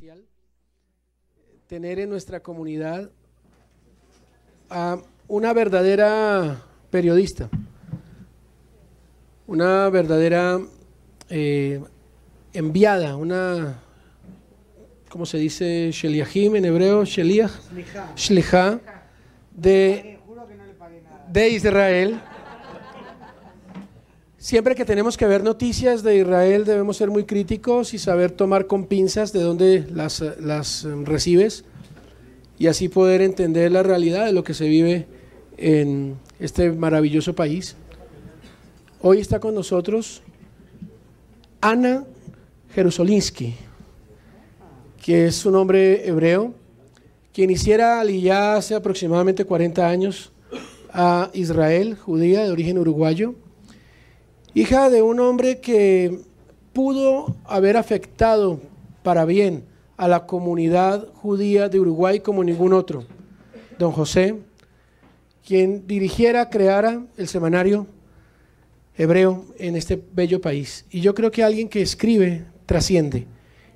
especial tener en nuestra comunidad a una verdadera periodista, una verdadera enviada, una, ¿cómo se dice? Sheliachim en hebreo, Sheliach, Shlichá de Israel. Siempre que tenemos que ver noticias de Israel debemos ser muy críticos y saber tomar con pinzas de dónde las recibes y así poder entender la realidad de lo que se vive en este maravilloso país. Hoy está con nosotros Ana Jerusolinsky, que es un hombre hebreo, quien hiciera aliyá hace aproximadamente 40 años a Israel, judía de origen uruguayo, hija de un hombre que pudo haber afectado para bien a la comunidad judía de Uruguay como ningún otro, don José, quien creara el semanario hebreo en este bello país. Y yo creo que alguien que escribe trasciende,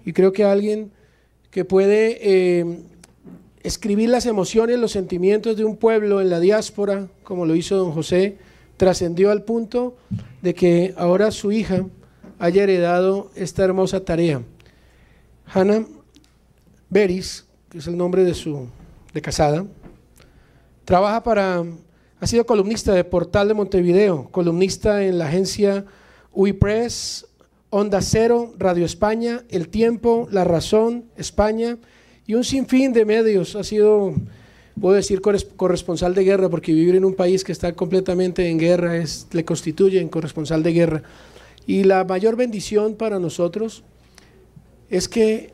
y creo que alguien que puede escribir las emociones, los sentimientos de un pueblo en la diáspora, como lo hizo don José, trascendió al punto de que ahora su hija haya heredado esta hermosa tarea. Hannah Beris, que es el nombre de casada, ha sido columnista de Portal de Montevideo, columnista en la agencia UI Press, Onda Cero, Radio España, El Tiempo, La Razón, España y un sinfín de medios. Ha sido, puedo decir, corresponsal de guerra, porque vivir en un país que está completamente en guerra le constituye en corresponsal de guerra. Y la mayor bendición para nosotros es que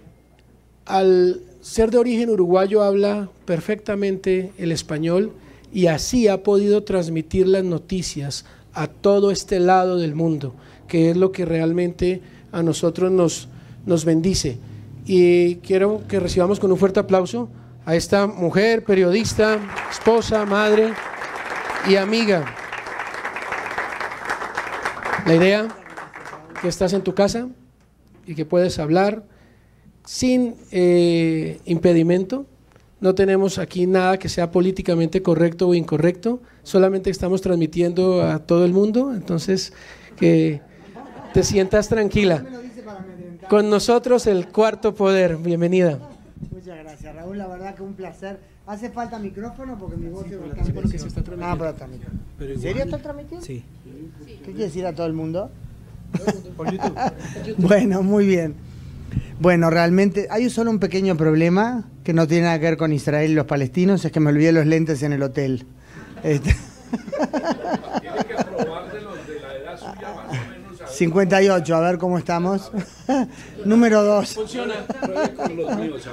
al ser de origen uruguayo habla perfectamente el español y así ha podido transmitir las noticias a todo este lado del mundo, que es lo que realmente a nosotros nos bendice. Y quiero que recibamos con un fuerte aplauso a esta mujer, periodista, esposa, madre y amiga. La idea que estás en tu casa y que puedes hablar sin impedimento. No tenemos aquí nada que sea políticamente correcto o incorrecto, solamente estamos transmitiendo a todo el mundo, entonces que te sientas tranquila. Con nosotros el Cuarto Poder, bienvenida. Muchas gracias, Raúl, la verdad que un placer. ¿Hace falta micrófono? Porque mi voz pero se está transmitiendo. Ah, pero está transmitiendo. ¿En serio está transmitiendo? Sí. ¿Qué quiere decir a todo el mundo? Por YouTube. Bueno, muy bien. Bueno, realmente hay solo un pequeño problema que no tiene nada que ver con Israel y los palestinos, es que me olvidé los lentes en el hotel. Tiene que probárselos de la edad suya más o menos. 58, a ver cómo estamos. Número 2. Funciona. Pruebe con los míos,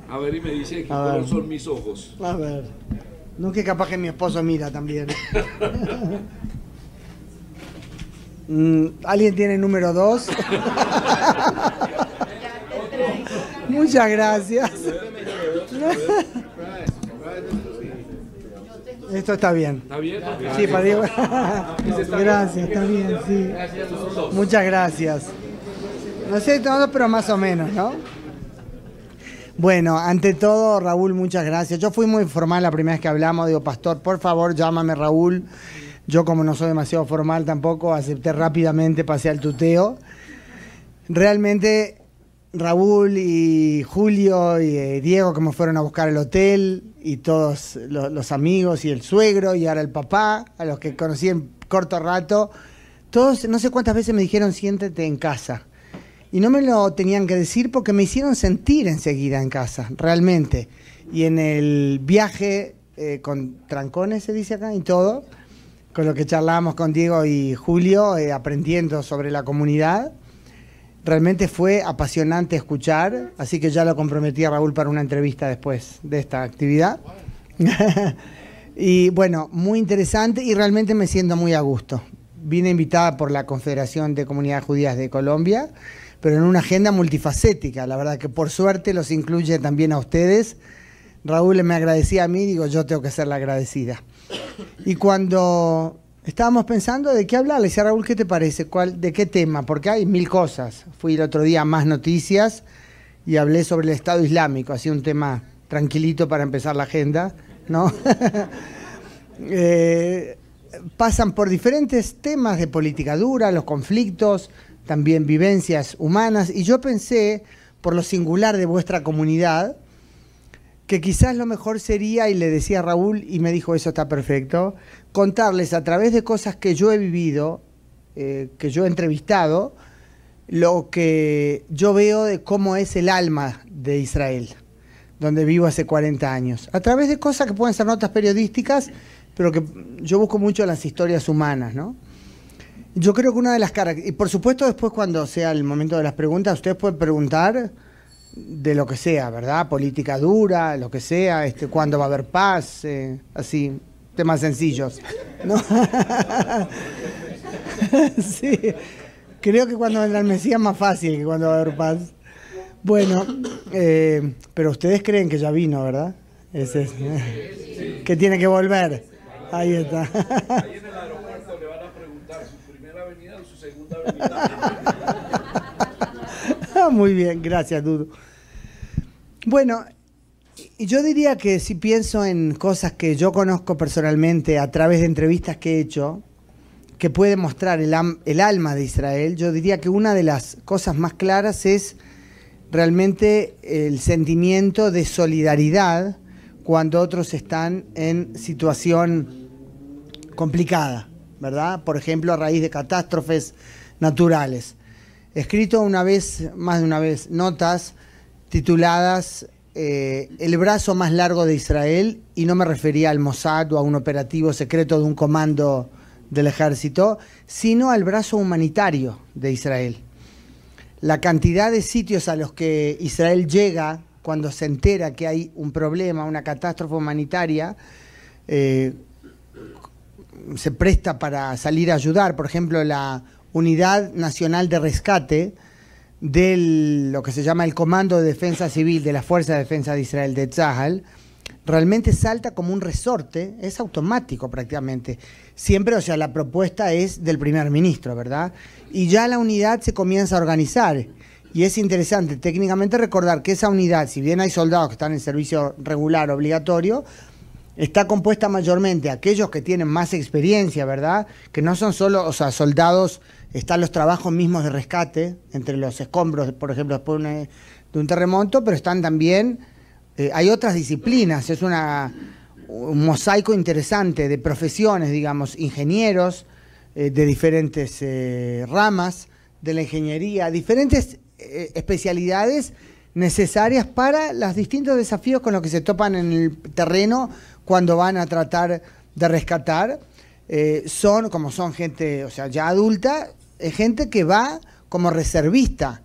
a ver, y me dice qué color son mis ojos. A ver. No, que capaz que mi esposo mira también. ¿Alguien tiene número 2? Muchas gracias. Esto está bien. ¿Está bien? Sí, gracias, está bien, sí. Muchas gracias. No sé todo, pero más o menos, ¿no? Bueno, ante todo, Raúl, muchas gracias. Yo fui muy formal la primera vez que hablamos, digo, pastor, por favor, llámame Raúl. Yo, como no soy demasiado formal tampoco, acepté rápidamente, pasé al tuteo. Realmente, Raúl y Julio y Diego, que me fueron a buscar el hotel, y todos los amigos y el suegro y ahora el papá, a los que conocí en corto rato, todos, no sé cuántas veces me dijeron, siéntete en casa. Y no me lo tenían que decir porque me hicieron sentir enseguida en casa, realmente. Y en el viaje, con trancones se dice acá y todo, con lo que charlábamos con Diego y Julio, aprendiendo sobre la comunidad. Realmente fue apasionante escuchar, así que ya lo comprometí a Raúl para una entrevista después de esta actividad. Y bueno, muy interesante y realmente me siento muy a gusto. Vine invitada por la Confederación de Comunidades Judías de Colombia, pero en una agenda multifacética. La verdad que por suerte los incluye también a ustedes. Raúl me agradecía a mí, digo, yo tengo que ser la agradecida. Y cuando estábamos pensando de qué hablar. Le decía, Raúl, ¿qué te parece? ¿De qué tema? Porque hay mil cosas. Fui el otro día a Más Noticias y hablé sobre el Estado Islámico, así un tema tranquilito para empezar la agenda, ¿no? Pasan por diferentes temas de política dura, los conflictos, también vivencias humanas, y yo pensé, por lo singular de vuestra comunidad, que quizás lo mejor sería, y le decía a Raúl, y me dijo, eso está perfecto, contarles a través de cosas que yo he vivido, que yo he entrevistado, lo que yo veo de cómo es el alma de Israel, donde vivo hace 40 años. A través de cosas que pueden ser notas periodísticas, pero que yo busco mucho las historias humanas, ¿no? Yo creo que una de las características, y por supuesto después cuando sea el momento de las preguntas, ustedes pueden preguntar de lo que sea, ¿verdad? Política dura, lo que sea, cuándo va a haber paz, así, temas sencillos, ¿no? Sí. Creo que cuando vendrá el Mesías es más fácil que cuando va a haber paz. Bueno, pero ustedes creen que ya vino, ¿verdad? Que tiene que volver. Ahí está. Ahí en el aeropuerto le van a preguntar su primera venida o su segunda venida. Muy bien, gracias, Dudu. Bueno, yo diría que si pienso en cosas que yo conozco personalmente a través de entrevistas que he hecho, que puede mostrar el alma de Israel, yo diría que una de las cosas más claras es realmente el sentimiento de solidaridad cuando otros están en situación complicada, ¿verdad? Por ejemplo, a raíz de catástrofes naturales. He escrito más de una vez, notas tituladas El brazo más largo de Israel, y no me refería al Mossad o a un operativo secreto de un comando del ejército, sino al brazo humanitario de Israel. La cantidad de sitios a los que Israel llega cuando se entera que hay un problema, una catástrofe humanitaria, se presta para salir a ayudar. Por ejemplo, la Unidad Nacional de Rescate de lo que se llama el Comando de Defensa Civil de la Fuerza de Defensa de Israel, de Tzahal, realmente salta como un resorte, es automático prácticamente. Siempre, o sea, la propuesta es del primer ministro, ¿verdad? Y ya la unidad se comienza a organizar. Y es interesante técnicamente recordar que esa unidad, si bien hay soldados que están en servicio regular obligatorio, está compuesta mayormente aquellos que tienen más experiencia, ¿verdad? Que no son solo, o sea, soldados, están los trabajos mismos de rescate, entre los escombros, por ejemplo, después de un terremoto, pero están también, hay otras disciplinas, es un mosaico interesante de profesiones, digamos, ingenieros de diferentes ramas de la ingeniería, diferentes especialidades necesarias para los distintos desafíos con los que se topan en el terreno cuando van a tratar de rescatar. Son gente, o sea, ya adulta, gente que va como reservista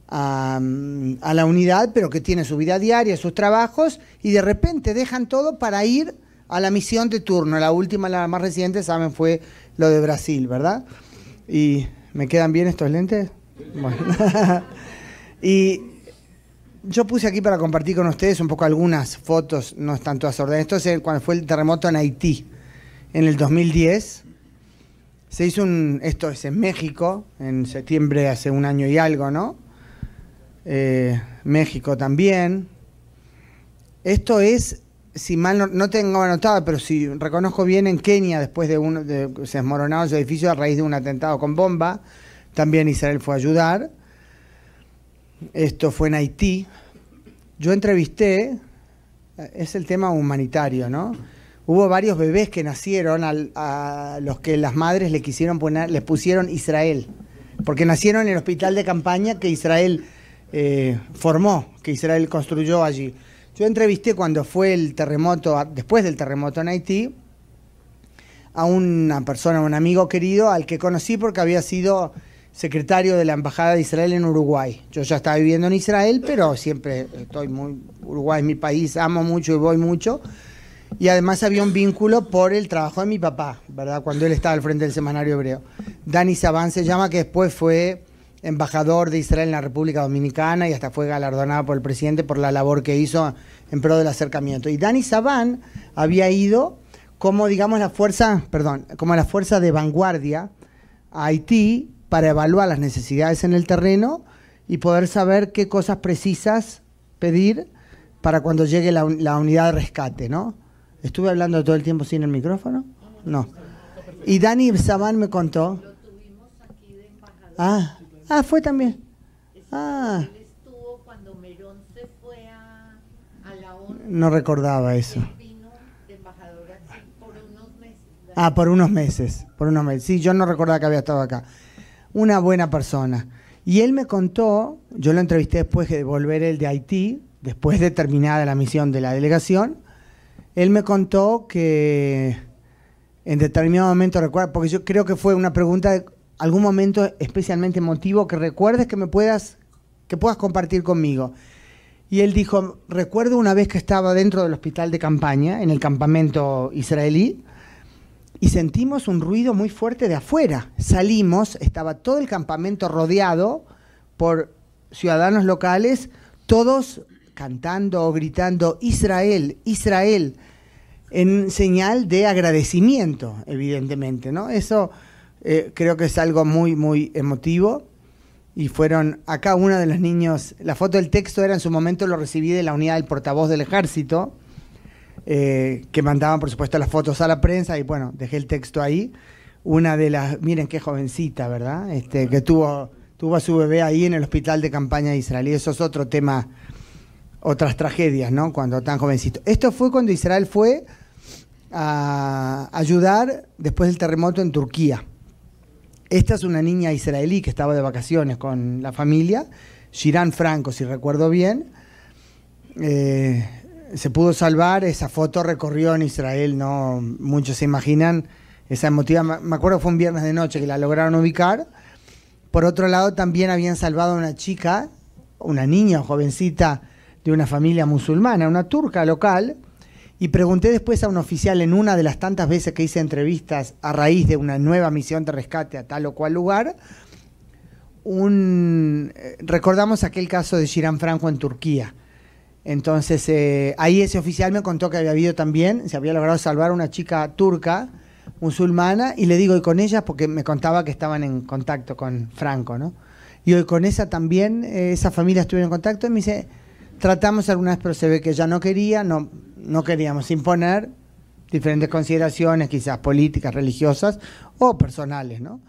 a la unidad, pero que tiene su vida diaria, sus trabajos, y de repente dejan todo para ir a la misión de turno. La última, la más reciente, saben, fue lo de Brasil, ¿verdad? ¿Y me quedan bien estos lentes? Bueno. Y yo puse aquí para compartir con ustedes un poco algunas fotos, no están todas ordenadas. Esto es cuando fue el terremoto en Haití, en el 2010. Se hizo esto es en México, en septiembre hace un año y algo, ¿no? México también. Esto es, si mal no tengo anotado, pero si reconozco bien, en Kenia, después de se desmoronaron los edificios a raíz de un atentado con bomba. También Israel fue a ayudar. Esto fue en Haití. Yo entrevisté, es el tema humanitario, ¿no? Hubo varios bebés que nacieron a los que las madres les pusieron Israel, porque nacieron en el hospital de campaña que Israel formó, que Israel construyó allí. Yo entrevisté cuando fue el terremoto, después del terremoto en Haití, a una persona, un amigo querido, al que conocí porque había sido secretario de la Embajada de Israel en Uruguay. Yo ya estaba viviendo en Israel, pero siempre Uruguay es mi país, amo mucho y voy mucho. Y además había un vínculo por el trabajo de mi papá, ¿verdad? Cuando él estaba al frente del Semanario Hebreo. Dani Saban se llama, que después fue embajador de Israel en la República Dominicana y hasta fue galardonado por el presidente por la labor que hizo en pro del acercamiento. Y Dani Saban había ido como, digamos, como la fuerza de vanguardia a Haití para evaluar las necesidades en el terreno y poder saber qué cosas precisas pedir para cuando llegue la unidad de rescate, ¿no? ¿Estuve hablando todo el tiempo sin el micrófono? No. Y Dani Sabán me contó. Lo tuvimos aquí de embajador. Fue también. Él estuvo cuando Merón se fue a la ONU. No recordaba eso. Él vino de embajador aquí por unos meses. Por unos meses. Sí, yo no recordaba que había estado acá. Una buena persona. Y él me contó, yo lo entrevisté después de volver él de Haití, después de terminada la misión de la delegación, él me contó que en determinado momento, recuerda, porque yo creo que fue una pregunta de algún momento especialmente emotivo que recuerdes que puedas compartir conmigo. Y él dijo, recuerdo una vez que estaba dentro del hospital de campaña, en el campamento israelí, y sentimos un ruido muy fuerte de afuera. Salimos, estaba todo el campamento rodeado por ciudadanos locales, todos cantando o gritando Israel, Israel, en señal de agradecimiento, evidentemente, ¿no? Eso creo que es algo muy, muy emotivo. Y fueron, acá uno de los niños, la foto del texto era en su momento, lo recibí de la unidad del portavoz del ejército, que mandaban por supuesto las fotos a la prensa y bueno, dejé el texto ahí. Una de las, miren qué jovencita, ¿verdad? Que tuvo a su bebé ahí en el hospital de campaña de Israel. Y eso es otro tema, otras tragedias, ¿no? Cuando tan jovencito. Esto fue cuando Israel fue a ayudar después del terremoto en Turquía. Esta es una niña israelí que estaba de vacaciones con la familia, Shiran Franco, si recuerdo bien. Se pudo salvar, esa foto recorrió en Israel, no muchos se imaginan, esa emotiva, me acuerdo que fue un viernes de noche que la lograron ubicar. Por otro lado, también habían salvado a una chica, una niña jovencita de una familia musulmana, una turca local, y pregunté después a un oficial en una de las tantas veces que hice entrevistas a raíz de una nueva misión de rescate a tal o cual lugar, recordamos aquel caso de Shiran Franco en Turquía. Entonces, ahí ese oficial me contó que había habido también, se había logrado salvar a una chica turca, musulmana, y le digo, y con ella, porque me contaba que estaban en contacto con Franco, ¿no? Y hoy con esa también, esa familia estuvo en contacto, y me dice, tratamos alguna vez, pero se ve que ella no quería, no queríamos imponer diferentes consideraciones, quizás políticas, religiosas o personales, ¿no?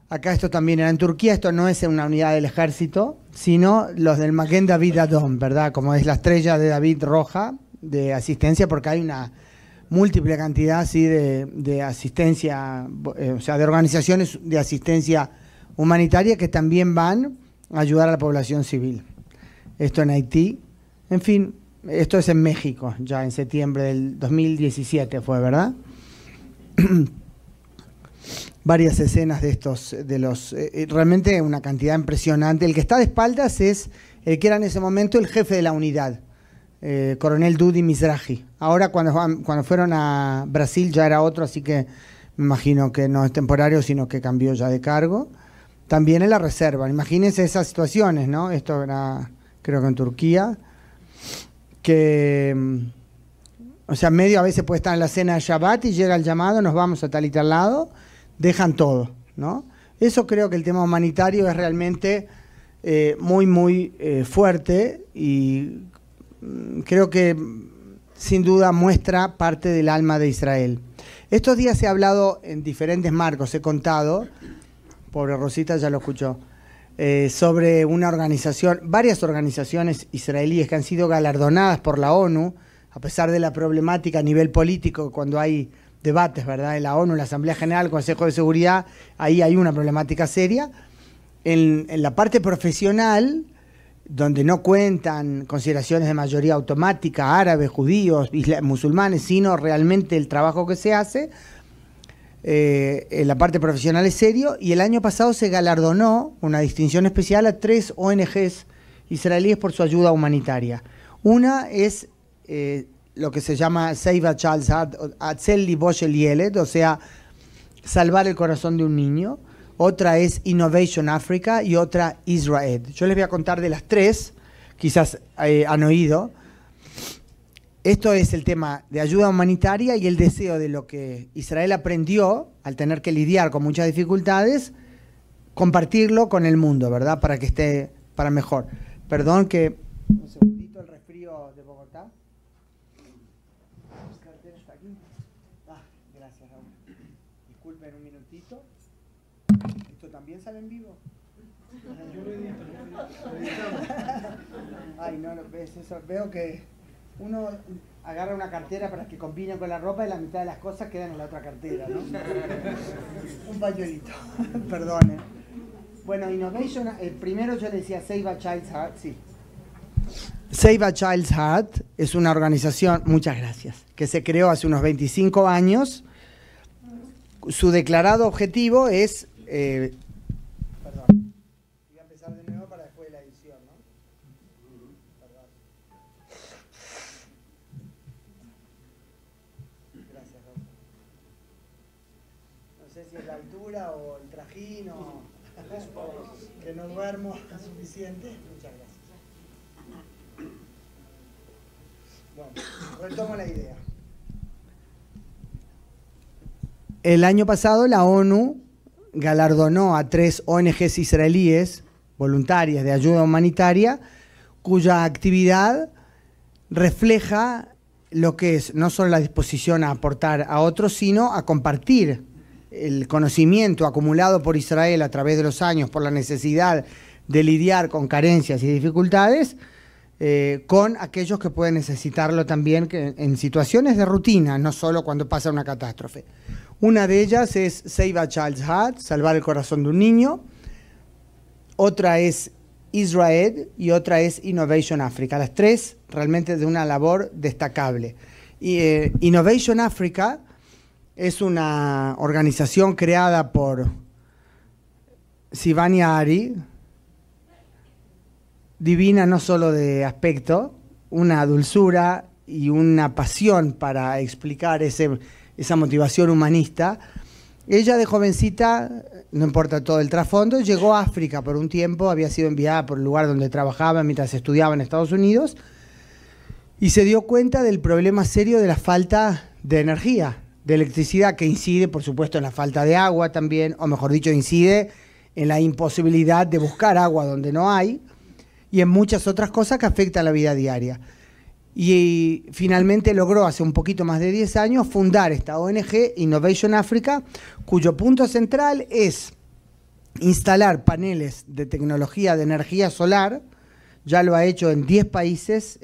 Acá esto también era en Turquía, esto no es una unidad del ejército, sino los del Maguen David Adom, ¿verdad? Como es la estrella de David roja de asistencia, porque hay una múltiple cantidad así de asistencia, o sea, de organizaciones de asistencia humanitaria que también van a ayudar a la población civil. Esto en Haití, en fin, esto es en México, ya en septiembre del 2017 fue, ¿verdad? Varias escenas de estos, realmente una cantidad impresionante. El que está de espaldas es el que era en ese momento el jefe de la unidad, coronel Dudi Mizrahi. Ahora cuando fueron a Brasil ya era otro, así que me imagino que no es temporario, sino que cambió ya de cargo. También en la reserva, imagínense esas situaciones, ¿no? Esto era, creo que en Turquía, que, o sea, medio a veces puede estar en la cena de Shabbat y llega el llamado, nos vamos a tal y tal lado, dejan todo, ¿no? Eso creo que el tema humanitario es realmente muy, muy fuerte y creo que sin duda muestra parte del alma de Israel. Estos días se ha hablado en diferentes marcos, he contado, pobre Rosita ya lo escuchó, sobre una organización, varias organizaciones israelíes que han sido galardonadas por la ONU, a pesar de la problemática a nivel político cuando hay debates, ¿verdad? En la ONU, la Asamblea General, el Consejo de Seguridad, ahí hay una problemática seria. En la parte profesional, donde no cuentan consideraciones de mayoría automática, árabes, judíos, musulmanes, sino realmente el trabajo que se hace, en la parte profesional es serio, y el año pasado se galardonó una distinción especial a 3 ONGs israelíes por su ayuda humanitaria. Una es lo que se llama Save a Child's Heart, Atzel Libo Shel Yeled, o sea, salvar el corazón de un niño. Otra es Innovation Africa y otra Israel. Yo les voy a contar de las tres, quizás han oído. esto es el tema de ayuda humanitaria y el deseo de lo que Israel aprendió al tener que lidiar con muchas dificultades, compartirlo con el mundo, ¿verdad? Para que esté para mejor. Perdón que... Un segundito, el resfrío de Bogotá. ¿La cartera está aquí? Ah, gracias, Raúl. Disculpen un minutito. ¿Esto también sale en vivo? Yo lo edito. Ay, no, ves eso. Veo que uno agarra una cartera para que combine con la ropa y la mitad de las cosas quedan en la otra cartera, ¿no? Un pañuelito. Perdone. Bueno, Innovation, primero yo le decía Save a Child's Heart, sí. Save a Child's Heart es una organización, muchas gracias, que se creó hace unos 25 años. Su declarado objetivo es... perdón, voy a empezar de nuevo para después de la edición, ¿no? Perdón. Gracias, Rosa. No sé si es la altura o el trajín o que no duermo suficiente. Muchas gracias. Bueno, retomo la idea. El año pasado la ONU galardonó a 3 ONGs israelíes voluntarias de ayuda humanitaria cuya actividad refleja lo que es no solo la disposición a aportar a otros, sino a compartir el conocimiento acumulado por Israel a través de los años por la necesidad de lidiar con carencias y dificultades con aquellos que pueden necesitarlo también en situaciones de rutina, no solo cuando pasa una catástrofe. Una de ellas es Save a Child's Heart, salvar el corazón de un niño. Otra es Israel y otra es Innovation Africa. Las tres realmente de una labor destacable. Innovation Africa es una organización creada por Sivania Ari, divina no solo de aspecto, una dulzura y una pasión para explicar esa motivación humanista. Ella de jovencita, no importa todo el trasfondo, llegó a África por un tiempo, había sido enviada por el lugar donde trabajaba mientras estudiaba en Estados Unidos, y se dio cuenta del problema serio de la falta de energía, de electricidad, que incide, por supuesto, en la falta de agua también, o mejor dicho, incide en la imposibilidad de buscar agua donde no hay, y en muchas otras cosas que afectan la vida diaria. Y finalmente logró, hace un poquito más de 10 años, fundar esta ONG, Innovation Africa, cuyo punto central es instalar paneles de tecnología de energía solar. Ya lo ha hecho en 10 países,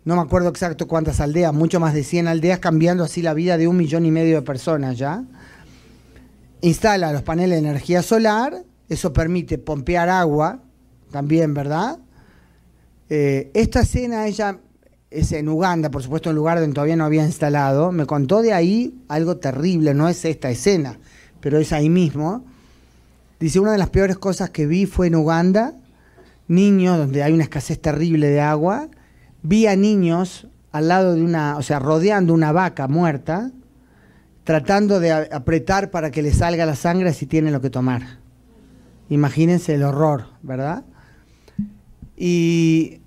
no me acuerdo exacto cuántas aldeas, mucho más de 100 aldeas, cambiando así la vida de 1,5 millones de personas ya. Instala los paneles de energía solar, eso permite pompear agua también, ¿verdad? Esta escena, ella es en Uganda, por supuesto en un lugar donde todavía no había instalado, me contó de ahí algo terrible, no es esta escena, pero es ahí mismo. Dice, una de las peores cosas que vi fue en Uganda, niños, donde hay una escasez terrible de agua, vi a niños al lado de rodeando una vaca muerta, tratando de apretar para que le salga la sangre si tienen lo que tomar. Imagínense el horror, ¿verdad? Y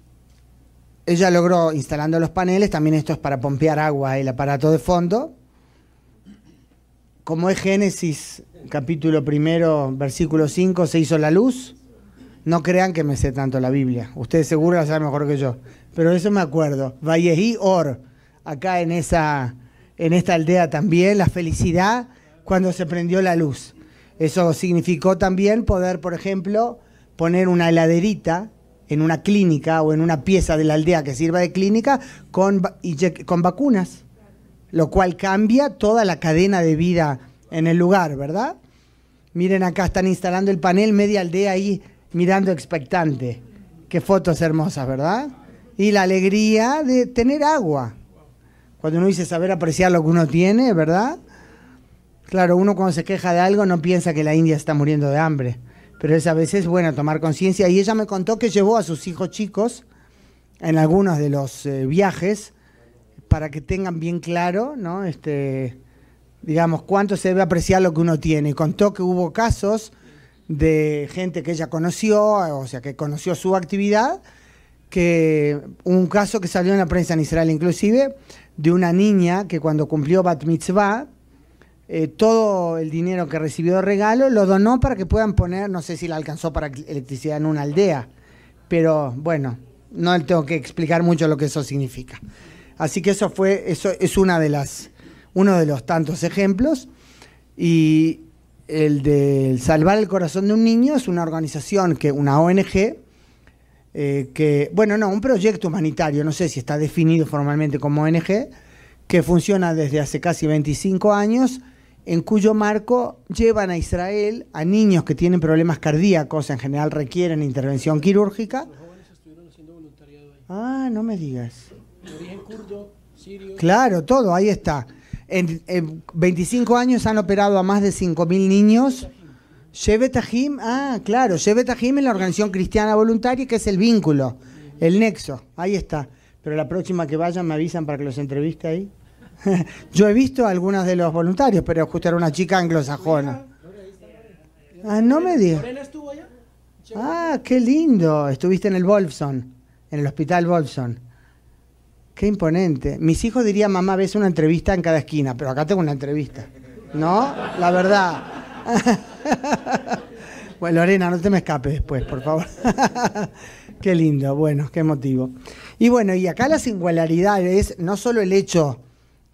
ella logró, instalando los paneles, también esto es para pompear agua, el aparato de fondo. Como es Génesis, capítulo 1, versículo 5, se hizo la luz. No crean que me sé tanto la Biblia. Ustedes seguro la saben mejor que yo. Pero eso me acuerdo. Vayehi Or, acá en esta aldea también, la felicidad cuando se prendió la luz. Eso significó también poder, por ejemplo, poner una heladerita en una clínica o en una pieza de la aldea que sirva de clínica con vacunas, lo cual cambia toda la cadena de vida en el lugar, ¿verdad? Miren acá, están instalando el panel, media aldea ahí mirando expectante. Qué fotos hermosas, ¿verdad? Y la alegría de tener agua. Cuando uno dice saber apreciar lo que uno tiene, ¿verdad? Claro, uno cuando se queja de algo no piensa que la India está muriendo de hambre. Pero es a veces bueno tomar conciencia. Y ella me contó que llevó a sus hijos chicos en algunos de los viajes para que tengan bien claro, ¿no? Digamos, cuánto se debe apreciar lo que uno tiene. Y contó que hubo casos de gente que ella conoció, o sea, que conoció su actividad, que un caso que salió en la prensa en Israel inclusive, de una niña que cuando cumplió Bat Mitzvah, todo el dinero que recibió de regalo lo donó para que puedan poner, no sé si la alcanzó para electricidad en una aldea, pero bueno, no tengo que explicar mucho lo que eso significa. Así que eso es uno de los tantos ejemplos. Y el de Salvar el Corazón de un Niño es una organización, una ONG, un proyecto humanitario, no sé si está definido formalmente como ONG, que funciona desde hace casi 25 años, en cuyo marco llevan a Israel a niños que tienen problemas cardíacos, en general requieren intervención quirúrgica. Los jóvenes estuvieron haciendo voluntariado ahí. Ah, no me digas. De origen kurdo, sirio. Claro, todo, ahí está. En 25 años han operado a más de 5.000 niños. Shevet Ahim, claro, Shevet Ahim es la organización cristiana voluntaria, que es el vínculo, el nexo, ahí está. Pero la próxima que vayan me avisan para que los entreviste ahí. Yo he visto a algunos de los voluntarios, pero justo era una chica anglosajona. No me digas. ¿Lorena estuvo allá? Qué lindo. Estuviste en el Wolfson, en el hospital Wolfson. Qué imponente. Mis hijos dirían, mamá, ves una entrevista en cada esquina, pero acá tengo una entrevista. ¿No? La verdad. Bueno, Lorena, no te me escapes después, por favor. Qué lindo, bueno, qué emotivo. Y bueno, y acá la singularidad es no solo el hecho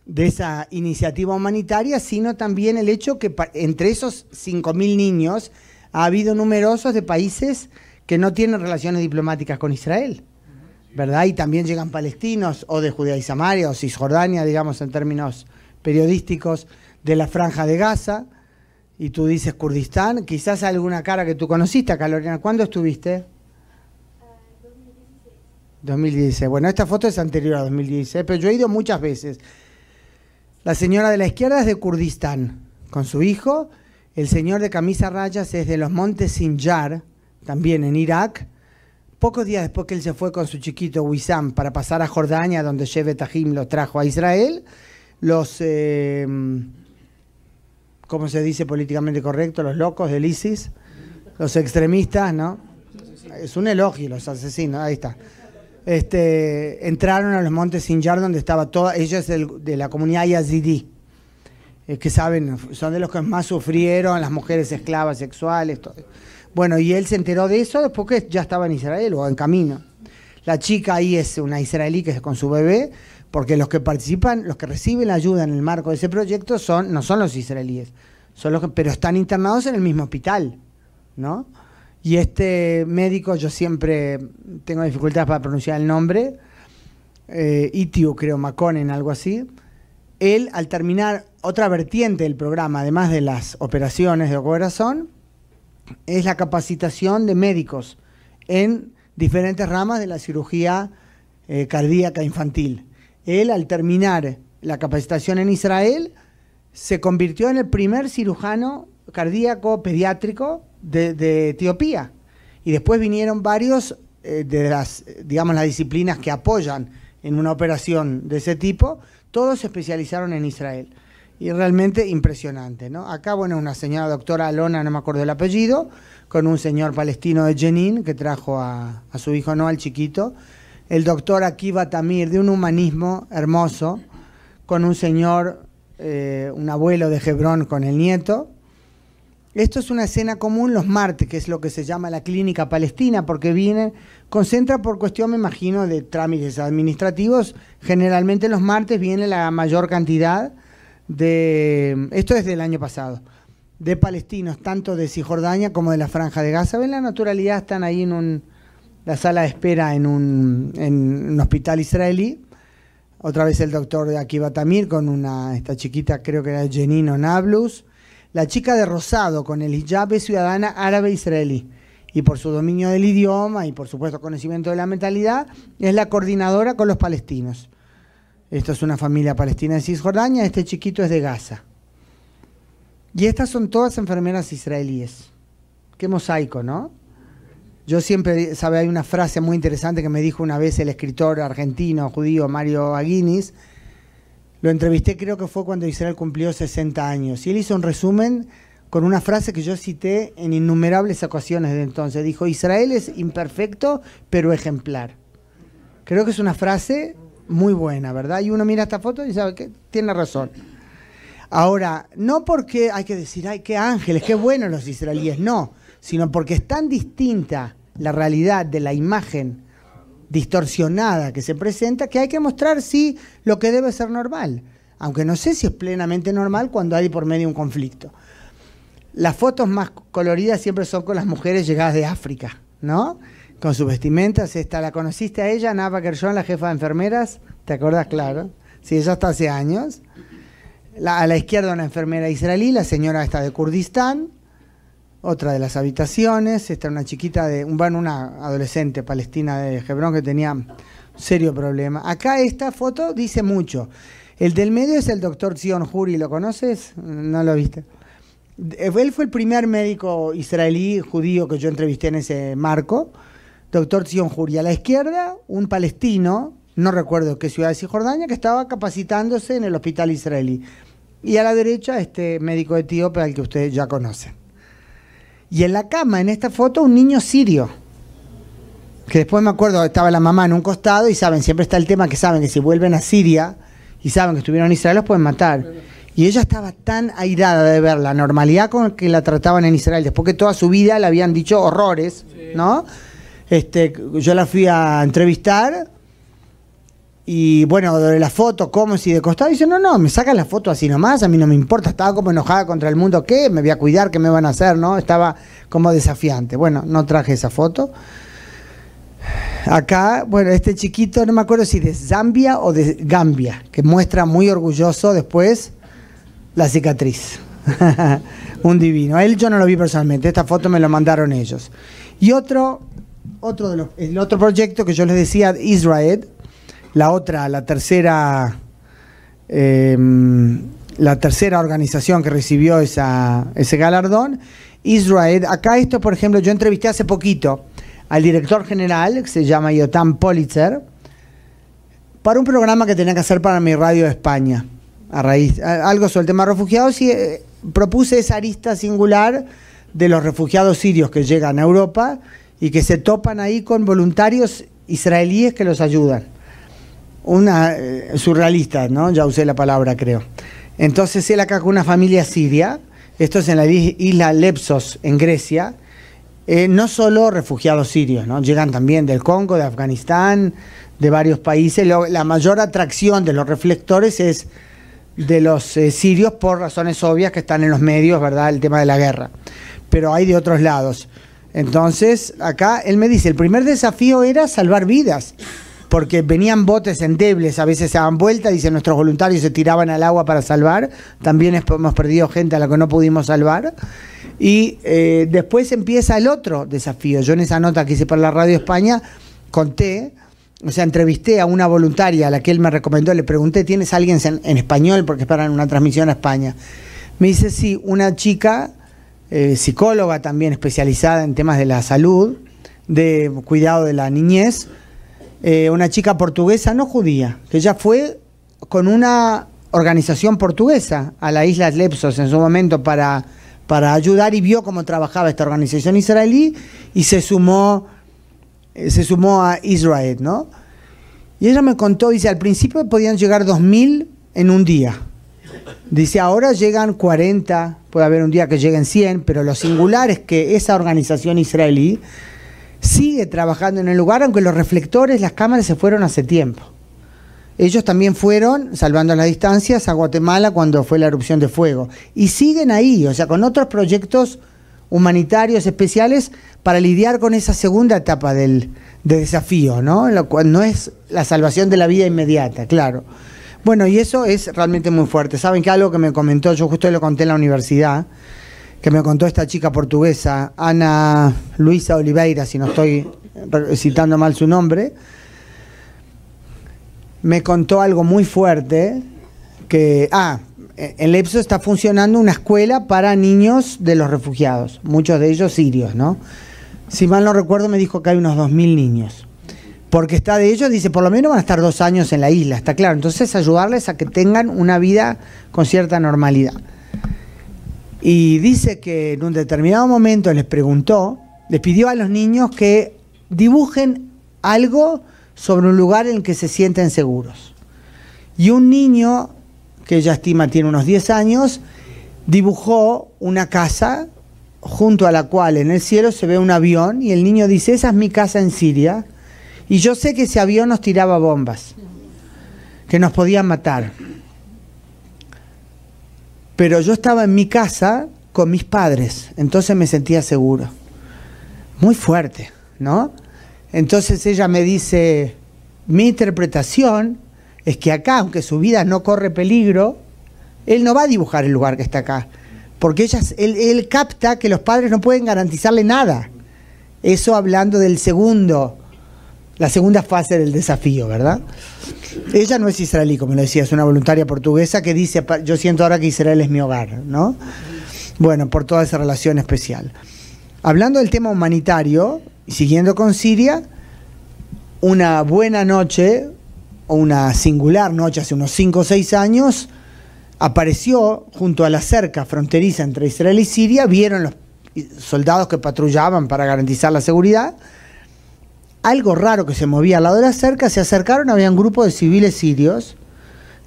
de esa iniciativa humanitaria, sino también el hecho que entre esos 5.000 niños ha habido numerosos de países que no tienen relaciones diplomáticas con Israel, ¿verdad? Y también llegan palestinos, o de Judea y Samaria, o Cisjordania, digamos en términos periodísticos, de la Franja de Gaza, y tú dices Kurdistán, quizás alguna cara que tú conociste acá, Lorena. ¿Cuándo estuviste? 2016. Bueno, esta foto es anterior a 2016, pero yo he ido muchas veces. La señora de la izquierda es de Kurdistán, con su hijo. El señor de camisa a rayas es de los montes Sinjar, también en Irak. Pocos días después que él se fue con su chiquito Wissam para pasar a Jordania, donde Shevet Ahim lo trajo a Israel, los, ¿cómo se dice políticamente correcto? Los locos del ISIS, los extremistas, ¿no? Es un elogio, los asesinos, ahí está. Entraron a los montes Sinjar, donde estaba toda, ella es de la comunidad yazidí, que saben, son de los que más sufrieron, las mujeres esclavas sexuales, todo. Bueno, y él se enteró de eso después que ya estaba en Israel o en camino. La chica ahí es una israelí que es con su bebé, porque los que participan, los que reciben la ayuda en el marco de ese proyecto no son los israelíes, pero están internados en el mismo hospital, ¿no? Y este médico, yo siempre tengo dificultades para pronunciar el nombre, Itiu, creo, Makonnen, algo así. Él, al terminar otra vertiente del programa, además de las operaciones de corazón, es la capacitación de médicos en diferentes ramas de la cirugía cardíaca infantil. Él, al terminar la capacitación en Israel, se convirtió en el primer cirujano cardíaco pediátrico de Etiopía. Y después vinieron varios de las disciplinas que apoyan en una operación de ese tipo, todos se especializaron en Israel. Y realmente impresionante, ¿no? Acá, bueno, una señora doctora Alona, no me acuerdo el apellido, con un señor palestino de Jenin que trajo a su hijo Noah, el chiquito. El doctor Akiva Tamir, de un humanismo hermoso, con un señor, un abuelo de Hebrón con el nieto. Esto es una escena común los martes, que es lo que se llama la clínica palestina, porque concentra por cuestión, me imagino, de trámites administrativos. Generalmente los martes viene la mayor cantidad esto es del año pasado, de palestinos, tanto de Cisjordania como de la Franja de Gaza. Ven la naturalidad, están ahí en la sala de espera en un hospital israelí. Otra vez el doctor Akiva Tamir con esta chiquita, creo que era Jenin o Nablus. La chica de rosado con el hijab es ciudadana árabe israelí, y por su dominio del idioma y por supuesto conocimiento de la mentalidad es la coordinadora con los palestinos. Esto es una familia palestina de Cisjordania, este chiquito es de Gaza. Y estas son todas enfermeras israelíes. Qué mosaico, ¿no? Yo siempre, hay una frase muy interesante que me dijo una vez el escritor argentino, judío, Mario Aguinis. Lo entrevisté, creo que fue cuando Israel cumplió 60 años. Y él hizo un resumen con una frase que yo cité en innumerables ocasiones de entonces. Dijo, Israel es imperfecto, pero ejemplar. Creo que es una frase muy buena, ¿verdad? Y uno mira esta foto y sabe que tiene razón. Ahora, no porque hay que decir, ay, qué ángeles, qué buenos los israelíes, no, sino porque es tan distinta la realidad de la imagen distorsionada que se presenta que hay que mostrar, sí, lo que debe ser normal, aunque no sé si es plenamente normal cuando hay por medio un conflicto. Las fotos más coloridas siempre son con las mujeres llegadas de África, ¿no? Con sus vestimentas. ¿La conociste a ella, Nava Gershon, la jefa de enfermeras? ¿Te acuerdas? Claro. Sí, ella está hace años. A la izquierda una enfermera israelí, la señora está de Kurdistán, otra de las habitaciones, esta una chiquita una adolescente palestina de Hebrón que tenía un serio problema. Acá esta foto dice mucho. El del medio es el doctor Zion Huri, ¿lo conoces? No lo viste. Él fue el primer médico israelí judío que yo entrevisté en ese marco, doctor Zion Huri. A la izquierda un palestino, no recuerdo qué ciudad de Cisjordania, que estaba capacitándose en el hospital israelí. Y a la derecha este médico etíope al que ustedes ya conocen. Y en la cama, en esta foto, un niño sirio. Que después me acuerdo, estaba la mamá en un costado y saben, siempre está el tema que saben que si vuelven a Siria y saben que estuvieron en Israel los pueden matar. Y ella estaba tan airada de ver la normalidad con que la trataban en Israel, después que toda su vida le habían dicho horrores, ¿no? Yo la fui a entrevistar y bueno, de la foto, como si de costado, dice, no, me sacan la foto así nomás, a mí no me importa, estaba como enojada contra el mundo, ¿qué? Me voy a cuidar, ¿qué me van a hacer? ¿No? Estaba como desafiante. Bueno, no traje esa foto. Acá, bueno, este chiquito, no me acuerdo si de Zambia o de Gambia, que muestra muy orgulloso después la cicatriz. Un divino. A él yo no lo vi personalmente, esta foto me lo mandaron ellos. Y el otro proyecto que yo les decía, Israel, la tercera organización que recibió ese galardón, Israel. Acá esto, por ejemplo, yo entrevisté hace poquito al director general, que se llama Yotam Politzer, para un programa que tenía que hacer para mi radio de España, algo sobre el tema de refugiados, y propuse esa arista singular de los refugiados sirios que llegan a Europa y que se topan ahí con voluntarios israelíes que los ayudan. Surrealista, ¿no? Ya usé la palabra, creo. Entonces él acá con una familia siria, esto es en la isla Lepsos, en Grecia, no solo refugiados sirios, ¿no? Llegan también del Congo, de Afganistán, de varios países. La mayor atracción de los reflectores es de los sirios por razones obvias que están en los medios, ¿verdad? El tema de la guerra. Pero hay de otros lados. Entonces, acá él me dice, el primer desafío era salvar vidas, porque venían botes endebles, a veces se daban vuelta, dice, nuestros voluntarios se tiraban al agua para salvar, también hemos perdido gente a la que no pudimos salvar, y después empieza el otro desafío. Yo en esa nota que hice para la Radio España conté, o sea, entrevisté a una voluntaria a la que él me recomendó, le pregunté, ¿tienes a alguien en español? Porque es para una transmisión a España. Me dice, sí, una chica, psicóloga también especializada en temas de la salud, de cuidado de la niñez, una chica portuguesa, no judía, que ella fue con una organización portuguesa a la isla Lepsos en su momento para ayudar y vio cómo trabajaba esta organización israelí y se sumó a Israel, ¿no? Y ella me contó, dice, al principio podían llegar 2.000 en un día. Dice, ahora llegan 40, puede haber un día que lleguen 100, pero lo singular es que esa organización israelí sigue trabajando en el lugar, aunque los reflectores, las cámaras se fueron hace tiempo. Ellos también fueron, salvando las distancias, a Guatemala cuando fue la erupción de fuego. Y siguen ahí, o sea, con otros proyectos humanitarios especiales para lidiar con esa segunda etapa de desafío, ¿no? Lo cual no es la salvación de la vida inmediata, claro. Bueno, y eso es realmente muy fuerte. ¿Saben que algo que me comentó, yo justo lo conté en la universidad, que me contó esta chica portuguesa, Ana Luisa Oliveira, si no estoy citando mal su nombre, me contó algo muy fuerte, que en Lepsos está funcionando una escuela para niños de los refugiados, muchos de ellos sirios, ¿no? Si mal no recuerdo me dijo que hay unos 2.000 niños, porque está de ellos, dice, por lo menos van a estar 2 años en la isla, está claro, entonces ayudarles a que tengan una vida con cierta normalidad. Y dice que en un determinado momento les pidió a los niños que dibujen algo sobre un lugar en el que se sienten seguros. Y un niño, que ella estima tiene unos 10 años, dibujó una casa junto a la cual en el cielo se ve un avión y el niño dice, esa es mi casa en Siria y yo sé que ese avión nos tiraba bombas, que nos podían matar. Pero yo estaba en mi casa con mis padres, entonces me sentía seguro. Muy fuerte, ¿no? Entonces ella me dice, mi interpretación es que acá, aunque su vida no corre peligro, él no va a dibujar el lugar que está acá, porque él capta que los padres no pueden garantizarle nada. Eso hablando del la segunda fase del desafío, ¿verdad? Ella no es israelí, como le decía, es una voluntaria portuguesa que dice, yo siento ahora que Israel es mi hogar, ¿no? Bueno, por toda esa relación especial. Hablando del tema humanitario, siguiendo con Siria, una buena noche, o una singular noche, hace unos 5 o 6 años, apareció junto a la cerca fronteriza entre Israel y Siria, vieron los soldados que patrullaban para garantizar la seguridad, algo raro que se movía al lado de la cerca, se acercaron, había un grupo de civiles sirios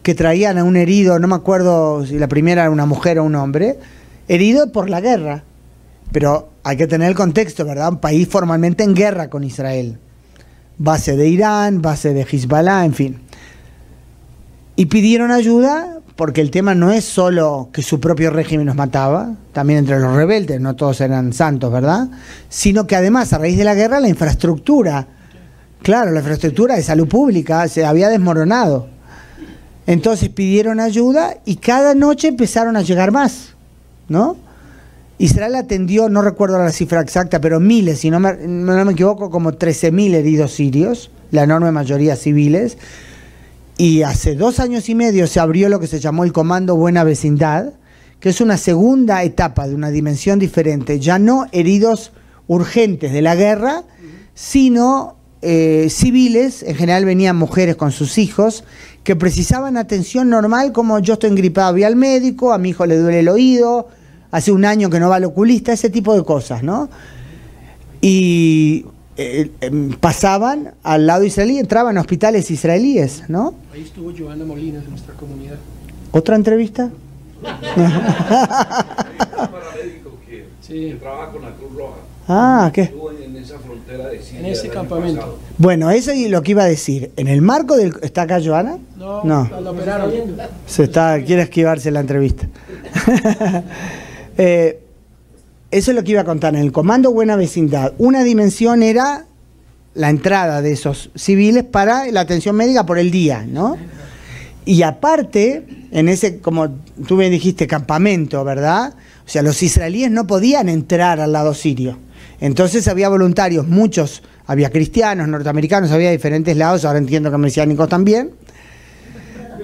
que traían a un herido, no me acuerdo si la primera era una mujer o un hombre, herido por la guerra, pero hay que tener el contexto, ¿verdad? Un país formalmente en guerra con Israel, base de Irán, base de Hezbollah, en fin. Y pidieron ayuda porque el tema no es solo que su propio régimen los mataba, también entre los rebeldes, no todos eran santos, ¿verdad? Sino que además, a raíz de la guerra, la infraestructura, claro, la infraestructura de salud pública se había desmoronado. Entonces pidieron ayuda y cada noche empezaron a llegar más, ¿no? Israel atendió, no recuerdo la cifra exacta, pero miles, si no me equivoco, como 13.000 heridos sirios, la enorme mayoría civiles. Y hace 2 años y medio se abrió lo que se llamó el Comando Buena Vecindad, que es una segunda etapa de una dimensión diferente, ya no heridos urgentes de la guerra, sino civiles, en general venían mujeres con sus hijos, que precisaban atención normal, como yo estoy engripado, voy al médico, a mi hijo le duele el oído, hace 1 año que no va al oculista, ese tipo de cosas, ¿no? Y pasaban al lado israelí, entraban a hospitales israelíes, ¿no? Ahí estuvo Joana Molina de nuestra comunidad. ¿Otra entrevista? Hay un paramédico que trabaja con la Cruz Roja. Ah, ¿qué? Estuvo en esa frontera de Siria. En ese campamento. Bueno, eso es lo que iba a decir. En el marco del... ¿Está acá Joana? No. Lo operaron. Quiere esquivarse la entrevista. Eso es lo que iba a contar. En el Comando Buena Vecindad, una dimensión era la entrada de esos civiles para la atención médica por el día, ¿no? Y aparte, en ese, como tú me dijiste, campamento, ¿verdad? O sea, los israelíes no podían entrar al lado sirio. Entonces había voluntarios, muchos, había cristianos, norteamericanos, había diferentes lados, ahora entiendo que mesiánicos también.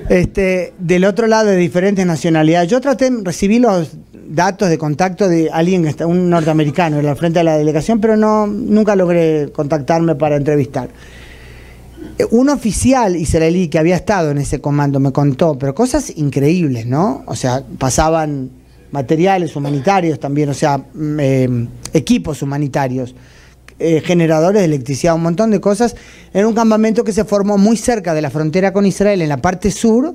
Del otro lado, de diferentes nacionalidades. Yo recibí los datos de contacto de alguien, un norteamericano, al frente de la delegación, pero nunca logré contactarme para entrevistar. Un oficial israelí que había estado en ese comando me contó, pero cosas increíbles, ¿no? O sea, pasaban materiales humanitarios también, o sea, equipos humanitarios, generadores de electricidad, un montón de cosas, en un campamento que se formó muy cerca de la frontera con Israel, en la parte sur,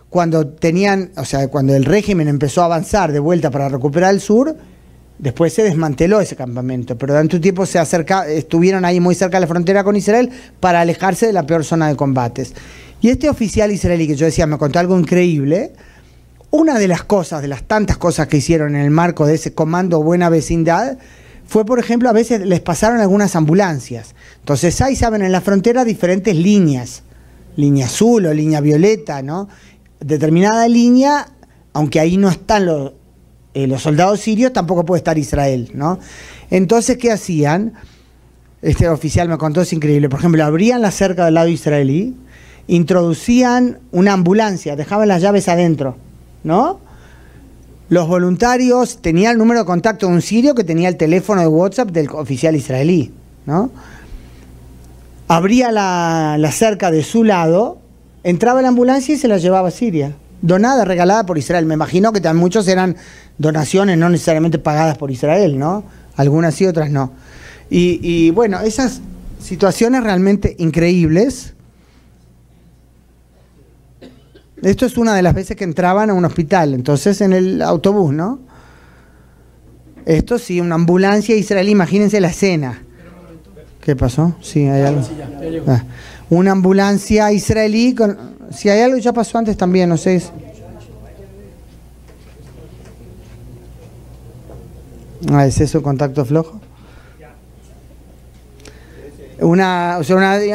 cuando el régimen empezó a avanzar de vuelta para recuperar el sur. Después se desmanteló ese campamento, pero durante un tiempo estuvieron ahí muy cerca de la frontera con Israel para alejarse de la peor zona de combates. Y este oficial israelí que yo decía, me contó algo increíble. Una de las cosas, de las tantas cosas que hicieron en el marco de ese Comando Buena Vecindad, fue, por ejemplo, a veces les pasaron algunas ambulancias. Entonces ahí saben en la frontera diferentes líneas, línea azul o línea violeta, ¿no? Determinada línea, aunque ahí no están los soldados sirios, tampoco puede estar Israel, ¿no? Entonces, ¿qué hacían? Este oficial me contó, es increíble. Por ejemplo, abrían la cerca del lado israelí, introducían una ambulancia, dejaban las llaves adentro, ¿no? Los voluntarios tenían el número de contacto de un sirio que tenía el teléfono de WhatsApp del oficial israelí, ¿no? Abría la cerca de su lado, entraba la ambulancia y se la llevaba a Siria. Donada, regalada por Israel. Me imagino que también muchos eran donaciones no necesariamente pagadas por Israel, ¿no? Algunas sí, otras no. Y bueno, esas situaciones realmente increíbles. Esto es una de las veces que entraban a un hospital, entonces en el autobús, ¿no? Esto sí, una ambulancia israelí, imagínense la escena. ¿Qué pasó? Sí, hay algo. Una ambulancia israelí, si hay algo ya pasó antes también, no sé. ¿Es eso contacto flojo? Una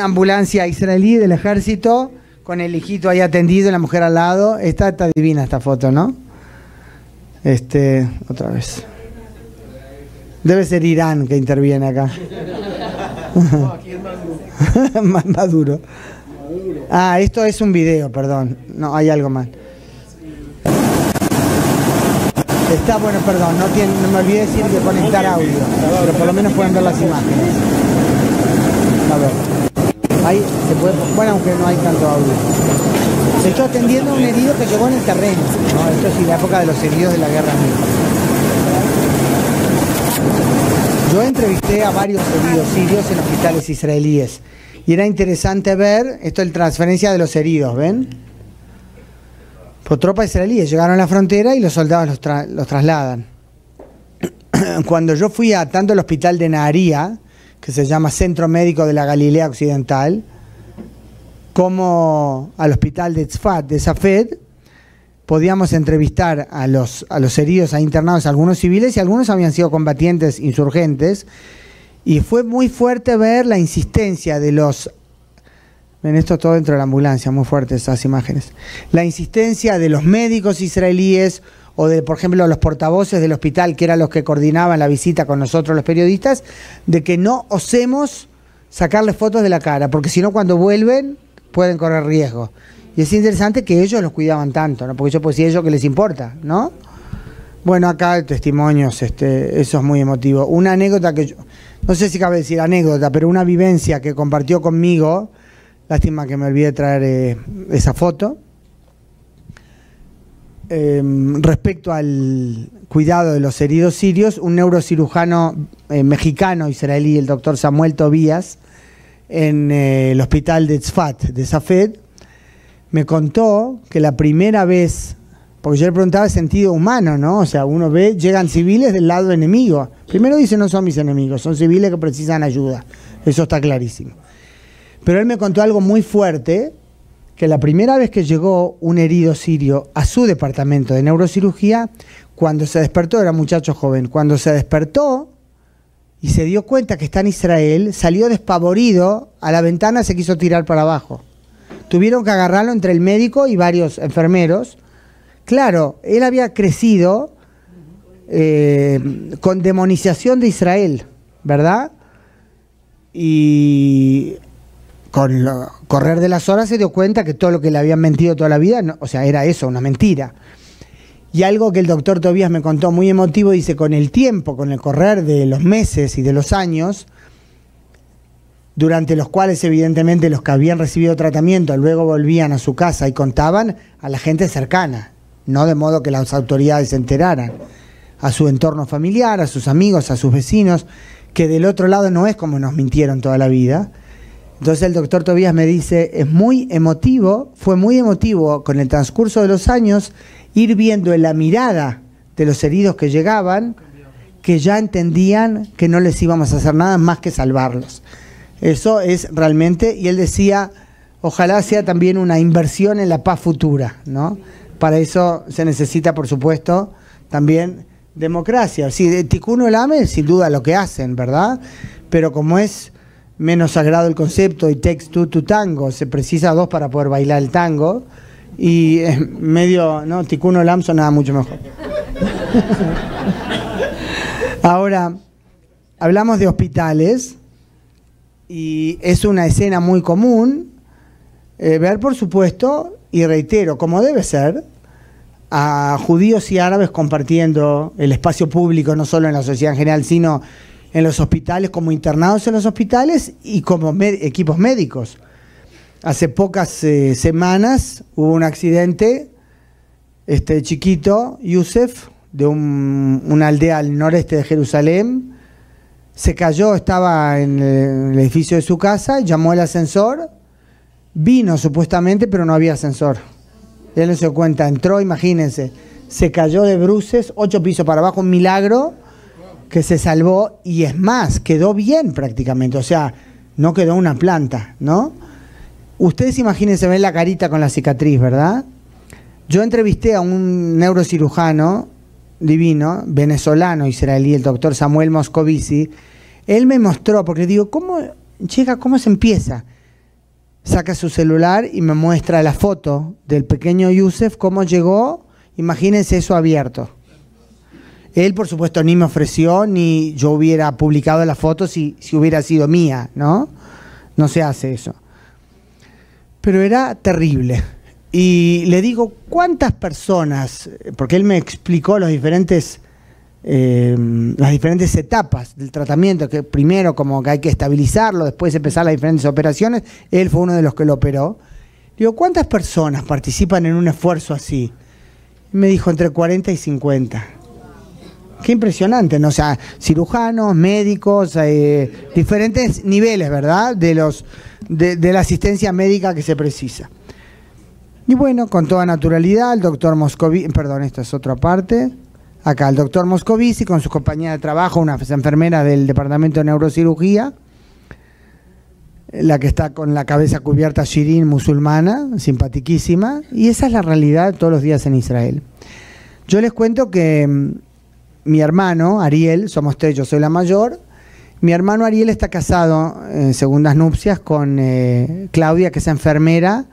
ambulancia israelí del ejército con el hijito ahí atendido y la mujer al lado. Está divina esta foto, ¿no? Otra vez. Debe ser Irán que interviene acá. No, aquí es más duro. Ah, esto es un video, perdón. No, hay algo más. Está bueno, perdón, no me olvidé decir de conectar audio, pero por lo menos pueden ver las imágenes. A ver. Ahí se puede, bueno, aunque no hay tanto audio. Se está atendiendo a un herido que llegó en el terreno, ¿no? Esto es la época de los heridos de la guerra misma. Yo entrevisté a varios heridos sirios en hospitales israelíes y era interesante ver, esto es la transferencia de los heridos, ¿ven? Por tropas israelíes, llegaron a la frontera y los soldados los trasladan. Cuando yo fui a tanto el hospital de Naharía, que se llama Centro Médico de la Galilea Occidental, como al hospital de Tzfat, de Safed, podíamos entrevistar a los heridos ahí internados, algunos civiles y algunos habían sido combatientes insurgentes, y fue muy fuerte ver la insistencia de los... Ven, esto todo dentro de la ambulancia, muy fuertes esas imágenes. La insistencia de los médicos israelíes o de, por ejemplo, los portavoces del hospital, que eran los que coordinaban la visita con nosotros los periodistas, de que no osemos sacarles fotos de la cara, porque si no cuando vuelven pueden correr riesgo. Y es interesante que ellos los cuidaban tanto, ¿no? Porque yo pues si a ellos que les importa, ¿no? Bueno, acá testimonios, eso es muy emotivo. Una anécdota que yo, no sé si cabe decir anécdota, pero una vivencia que compartió conmigo. Lástima que me olvidé de traer esa foto. Respecto al cuidado de los heridos sirios, un neurocirujano mexicano-israelí, el doctor Samuel Tobías, en el hospital de Tzfat, de Safed, me contó que la primera vez, porque yo le preguntaba el sentido humano, ¿no? O sea, uno ve, llegan civiles del lado enemigo. Primero dice, no son mis enemigos, son civiles que precisan ayuda. Eso está clarísimo. Pero él me contó algo muy fuerte, que la primera vez que llegó un herido sirio a su departamento de neurocirugía, cuando se despertó, era un muchacho joven, cuando se despertó y se dio cuenta que está en Israel, salió despavorido a la ventana, se quiso tirar para abajo. Tuvieron que agarrarlo entre el médico y varios enfermeros. Claro, él había crecido con demonización de Israel, ¿verdad? Y con el correr de las horas se dio cuenta que todo lo que le habían mentido toda la vida, no, o sea, era eso, una mentira. Y algo que el doctor Tobías me contó muy emotivo, dice, con el tiempo, con el correr de los meses y de los años, durante los cuales evidentemente los que habían recibido tratamiento luego volvían a su casa y contaban a la gente cercana, no de modo que las autoridades se enteraran, a su entorno familiar, a sus amigos, a sus vecinos, que del otro lado no es como nos mintieron toda la vida. Entonces el doctor Tobías me dice, es muy emotivo, fue muy emotivo con el transcurso de los años ir viendo en la mirada de los heridos que llegaban, que ya entendían que no les íbamos a hacer nada más que salvarlos. Eso es realmente, y él decía, ojalá sea también una inversión en la paz futura, ¿no? Para eso se necesita, por supuesto, también democracia. Sí, de Tikkun Olam es sin duda lo que hacen, ¿verdad? Pero como es menos sagrado el concepto y takes two to tango, se precisa dos para poder bailar el tango, y es medio, ¿no? Tikkun Olam sonaba mucho mejor. Ahora, hablamos de hospitales, y es una escena muy común ver, por supuesto, y reitero, como debe ser, a judíos y árabes compartiendo el espacio público, no solo en la sociedad en general, sino en los hospitales, como internados en los hospitales y como equipos médicos. Hace pocas semanas hubo un accidente, chiquito, Yusef, de una aldea al noreste de Jerusalén, se cayó, estaba en el edificio de su casa, llamó el ascensor, vino supuestamente, pero no había ascensor. Él no se dio cuenta, entró, imagínense, se cayó de bruces, 8 pisos para abajo, un milagro que se salvó, y es más, quedó bien prácticamente, o sea, no quedó una planta, ¿no? Ustedes imagínense, ven la carita con la cicatriz, ¿verdad? Yo entrevisté a un neurocirujano divino, venezolano, israelí, el doctor Samuel Moscovici. Él me mostró, porque digo, ¿cómo se empieza? Saca su celular y me muestra la foto del pequeño Yusef, cómo llegó, imagínense eso abierto. Él, por supuesto, ni me ofreció, ni yo hubiera publicado la foto si hubiera sido mía, ¿no? No se hace eso. Pero era terrible. Y le digo, ¿cuántas personas? Porque él me explicó las diferentes etapas del tratamiento, que primero como que hay que estabilizarlo, después empezar las diferentes operaciones. Él fue uno de los que lo operó. Digo, ¿cuántas personas participan en un esfuerzo así? Y me dijo, entre 40 y 50. Qué impresionante, ¿no? O sea, cirujanos, médicos, diferentes niveles, ¿verdad? De la asistencia médica que se precisa. Y bueno, con toda naturalidad, el doctor Moscovici, perdón, esta es otra parte. Acá, el doctor Moscovici con su compañía de trabajo, una enfermera del departamento de neurocirugía, la que está con la cabeza cubierta, Shirin, musulmana, simpatiquísima, y esa es la realidad todos los días en Israel. Yo les cuento que mi hermano, Ariel, somos 3, yo soy la mayor, mi hermano Ariel está casado en segundas nupcias con Claudia, que es enfermera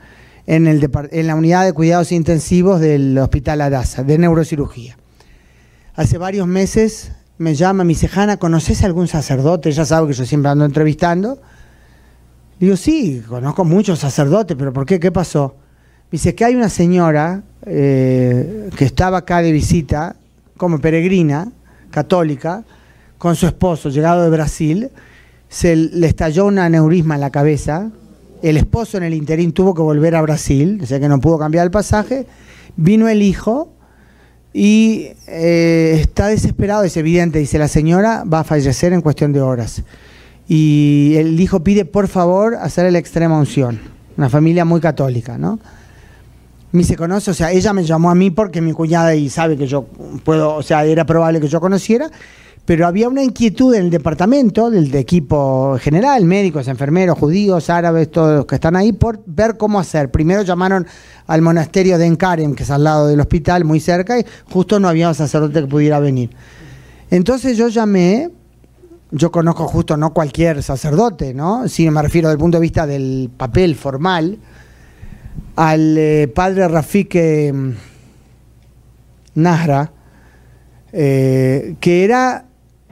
en la unidad de cuidados intensivos del Hospital Adasa, de neurocirugía. Hace varios meses me llama, me dice, Hanna, ¿conoces a algún sacerdote? Ella sabe que yo siempre ando entrevistando. Digo, sí, conozco muchos sacerdotes, pero ¿por qué? ¿Qué pasó? Me dice que hay una señora que estaba acá de visita, como peregrina, católica, con su esposo, llegado de Brasil, le estalló un aneurisma en la cabeza. El esposo en el interín tuvo que volver a Brasil, o sea que no pudo cambiar el pasaje. Vino el hijo y está desesperado, es evidente. Dice, la señora va a fallecer en cuestión de horas. Y el hijo pide, por favor, hacer la extrema unción. Una familia muy católica, ¿no? Me se conoce, o sea, ella me llamó a mí porque mi cuñada y sabe que yo puedo, o sea, era probable que yo conociera. Pero había una inquietud en el departamento, del equipo general, médicos, enfermeros, judíos, árabes, todos los que están ahí, por ver cómo hacer. Primero llamaron al monasterio de Enkarem, que es al lado del hospital, muy cerca, y justo no había un sacerdote que pudiera venir. Entonces yo llamé, yo conozco justo no cualquier sacerdote, ¿no? Sí, me refiero desde el punto de vista del papel formal, al padre Rafik Nahra, que era,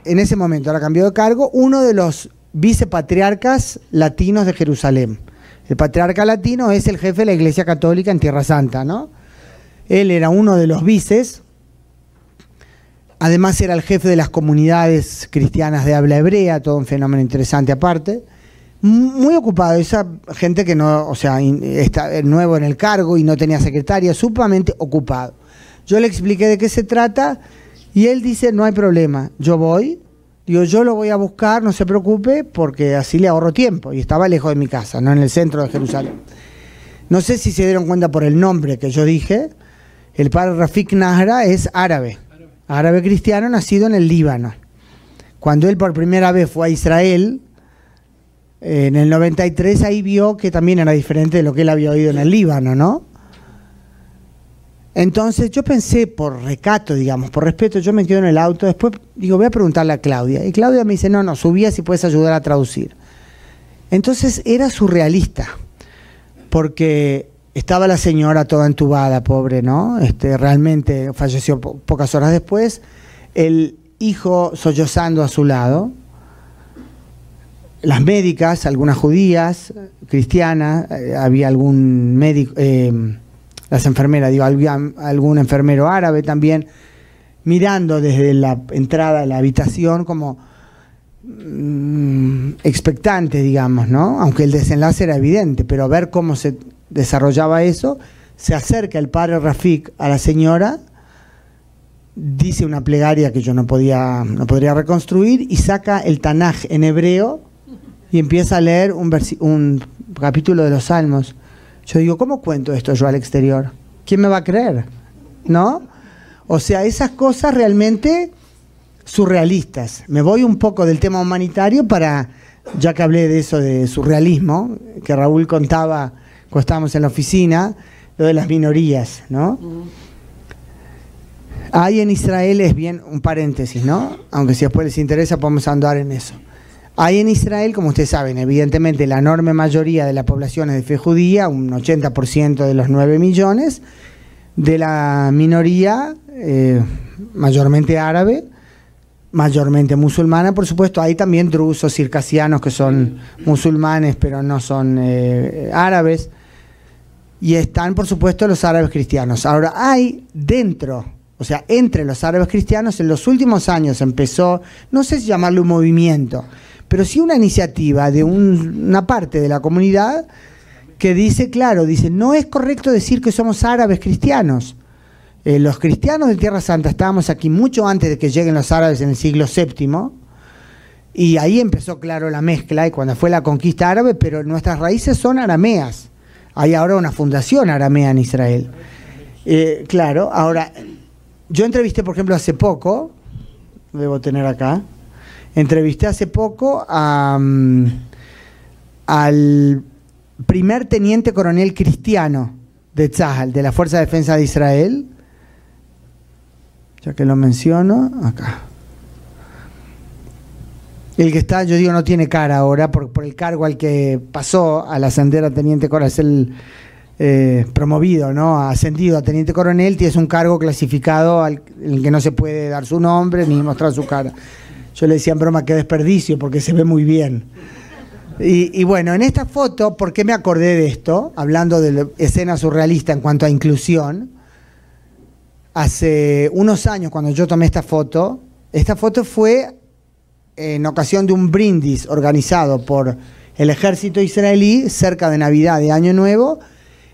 en ese momento, ahora cambió de cargo, uno de los vicepatriarcas latinos de Jerusalén. El patriarca latino es el jefe de la Iglesia Católica en Tierra Santa, ¿no? Él era uno de los vices, además era el jefe de las comunidades cristianas de habla hebrea, todo un fenómeno interesante aparte. Muy ocupado, esa gente que no, o sea, está nuevo en el cargo y no tenía secretaria, sumamente ocupado. Yo le expliqué de qué se trata. Y él dice, no hay problema, yo voy, digo, yo lo voy a buscar, no se preocupe, porque así le ahorro tiempo. Y estaba lejos de mi casa, no en el centro de Jerusalén. No sé si se dieron cuenta por el nombre que yo dije, el padre Rafik Nahra es árabe cristiano nacido en el Líbano. Cuando él por primera vez fue a Israel, en el 93, ahí vio que también era diferente de lo que él había oído en el Líbano, ¿no? Entonces yo pensé, por recato, digamos, por respeto, yo me quedo en el auto, después digo, voy a preguntarle a Claudia. Y Claudia me dice, no, subía si puedes ayudar a traducir. Entonces era surrealista, porque estaba la señora toda entubada, pobre, ¿no? Realmente falleció pocas horas después, el hijo sollozando a su lado, las médicas, algunas judías, cristianas, había algún médico... las enfermeras, digo, había algún enfermero árabe también, mirando desde la entrada de la habitación como expectante, digamos, ¿no? Aunque el desenlace era evidente, pero ver cómo se desarrollaba eso, se acerca el padre Rafik a la señora dice una plegaria que yo no podría reconstruir y saca el Tanaj en hebreo y empieza a leer un capítulo de los Salmos. Yo digo, ¿cómo cuento esto yo al exterior? ¿Quién me va a creer? ¿No? O sea, esas cosas realmente surrealistas. Me voy un poco del tema humanitario para, ya que hablé de eso de surrealismo, que Raúl contaba cuando estábamos en la oficina, lo de las minorías, ¿no? Hay en Israel, es bien un paréntesis, ¿no? Aunque si después les interesa podemos andar en eso. Hay en Israel, como ustedes saben, evidentemente la enorme mayoría de la población es de fe judía, un 80% de los 9 millones, de la minoría, mayormente árabe, mayormente musulmana, por supuesto. Hay también drusos, circasianos que son musulmanes, pero no son árabes. Y están, por supuesto, los árabes cristianos. Ahora, hay dentro, o sea, entre los árabes cristianos, en los últimos años empezó, no sé si llamarlo un movimiento, pero sí una iniciativa de una parte de la comunidad que dice, claro, dice, no es correcto decir que somos árabes cristianos. Los cristianos de Tierra Santa estábamos aquí mucho antes de que lleguen los árabes en el siglo VII, y ahí empezó, claro, la mezcla, y cuando fue la conquista árabe, pero nuestras raíces son arameas. Hay ahora una fundación aramea en Israel. Claro, ahora, yo entrevisté, por ejemplo, hace poco, debo tener acá, entrevisté hace poco al primer teniente coronel cristiano de Tzahal, de la Fuerza de Defensa de Israel, ya que lo menciono, acá. El que está, yo digo, no tiene cara ahora, por el cargo al que pasó al ascender a teniente coronel, es el promovido, ¿no? Ascendido a teniente coronel, tiene un cargo clasificado en el que no se puede dar su nombre ni mostrar su cara. Yo le decía en broma, qué desperdicio, porque se ve muy bien. Y bueno, en esta foto, ¿por qué me acordé de esto? Hablando de la escena surrealista en cuanto a inclusión. Hace unos años, cuando yo tomé esta foto fue en ocasión de un brindis organizado por el ejército israelí cerca de Navidad, de Año Nuevo,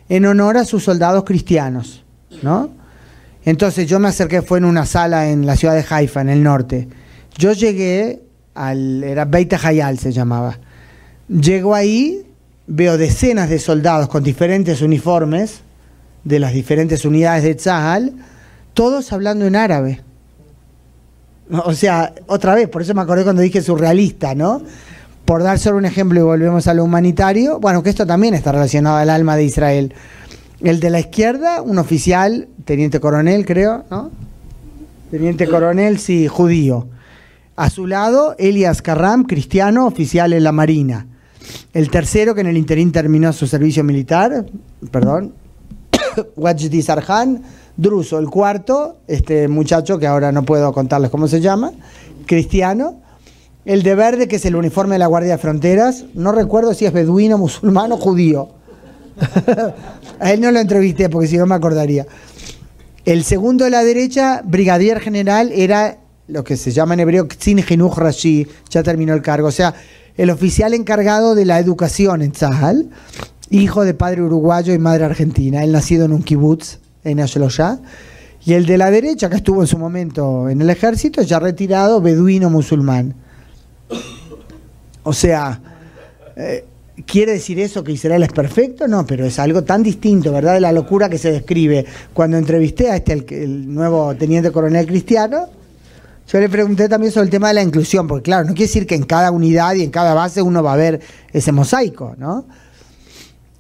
en honor a sus soldados cristianos, ¿no? Entonces yo me acerqué, fue en una sala en la ciudad de Haifa, en el norte. Yo llegué era Beit Hayal se llamaba. Llego ahí, veo decenas de soldados con diferentes uniformes de las diferentes unidades de Tzahal, todos hablando en árabe. O sea, otra vez, por eso me acordé cuando dije surrealista, ¿no? Por dar solo un ejemplo y volvemos a lo humanitario, bueno, que esto también está relacionado al alma de Israel. El de la izquierda, un oficial, teniente coronel, creo, ¿no? Teniente coronel, sí, judío. A su lado, Elias Karram, cristiano, oficial en la Marina. El tercero, que en el interín terminó su servicio militar, Wajdi Sarhan, druso. El cuarto, este muchacho, que ahora no puedo contarles cómo se llama, cristiano. El de verde, que es el uniforme de la Guardia de Fronteras, no recuerdo si es beduino, musulmán o judío. A él no lo entrevisté porque si no me acordaría. El segundo de la derecha, brigadier general, era lo que se llama en hebreo Ktzin Jinuj Rashi, ya terminó el cargo. O sea, el oficial encargado de la educación en Tzahal, hijo de padre uruguayo y madre argentina. Él nacido en un kibutz, en Ashloshá. Y el de la derecha, que estuvo en su momento en el ejército, ya retirado, beduino musulmán. O sea, ¿quiere decir eso que Israel es perfecto? No, pero es algo tan distinto, ¿verdad? De la locura que se describe. Cuando entrevisté a el nuevo teniente coronel cristiano, yo le pregunté también sobre el tema de la inclusión, porque claro, no quiere decir que en cada unidad y en cada base uno va a ver ese mosaico, ¿no?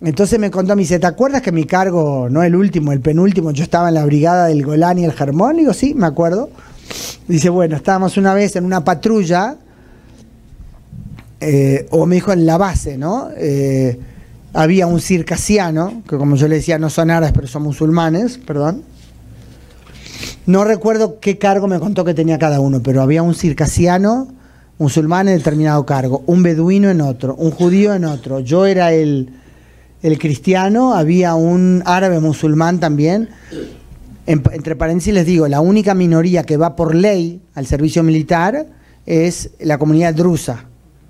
Entonces me contó, me dice, ¿te acuerdas que mi cargo, no el último, el penúltimo, yo estaba en la brigada del Golán y el Hermón? Digo, sí, me acuerdo. Dice, bueno, estábamos una vez en una patrulla, o me dijo en la base, ¿no? Había un circasiano, que como yo le decía, no son árabes, pero son musulmanes, perdón. No recuerdo qué cargo me contó que tenía cada uno, pero había un circasiano musulmán en determinado cargo, un beduino en otro, un judío en otro. Yo era el cristiano, había un árabe musulmán también. Entre paréntesis les digo, la única minoría que va por ley al servicio militar es la comunidad drusa,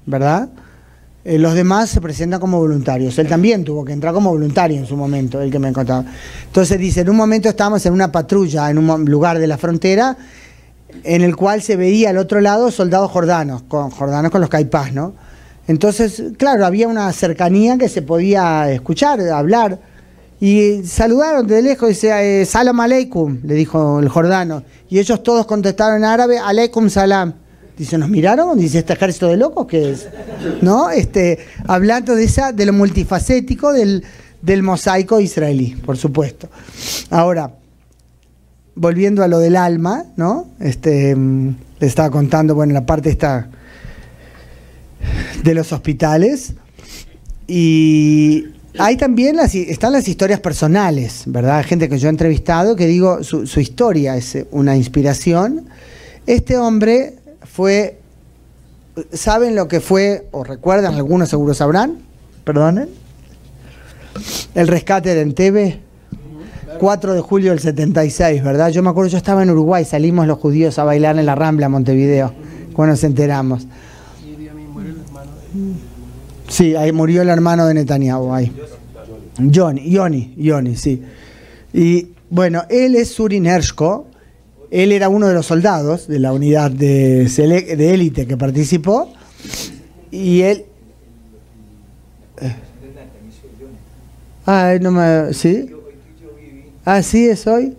¿verdad? Los demás se presentan como voluntarios. Él también tuvo que entrar como voluntario en su momento, el que me contaba. Entonces dice, en un momento estábamos en una patrulla en un lugar de la frontera en el cual se veía al otro lado soldados jordanos con los caipás, ¿no? Entonces, claro, había una cercanía que se podía escuchar, hablar. Y saludaron de lejos, dice, Salam Aleikum, le dijo el jordano. Y ellos todos contestaron en árabe, Aleikum Salam. Dice, ¿nos miraron? Dice, ¿este ejército de locos qué es? ¿No? Hablando de lo multifacético del mosaico israelí, por supuesto. Ahora, volviendo a lo del alma, ¿no? Le estaba contando, bueno, la parte esta de los hospitales. Y hay también están las historias personales, ¿verdad? Gente que yo he entrevistado, que digo, su historia es una inspiración. Este hombre fue, ¿saben lo que fue, o recuerdan, algunos seguro sabrán, perdonen, el rescate de Entebbe? 4 de julio del 76, ¿verdad? Yo me acuerdo, yo estaba en Uruguay, salimos los judíos a bailar en la Rambla, Montevideo, cuando nos enteramos. Sí, ahí murió el hermano de Netanyahu, ahí. Yoni, sí. Y bueno, él es Suri Nershko, él era uno de los soldados de la unidad de élite que participó, y él... ¿Sí? Ah, ¿sí es hoy?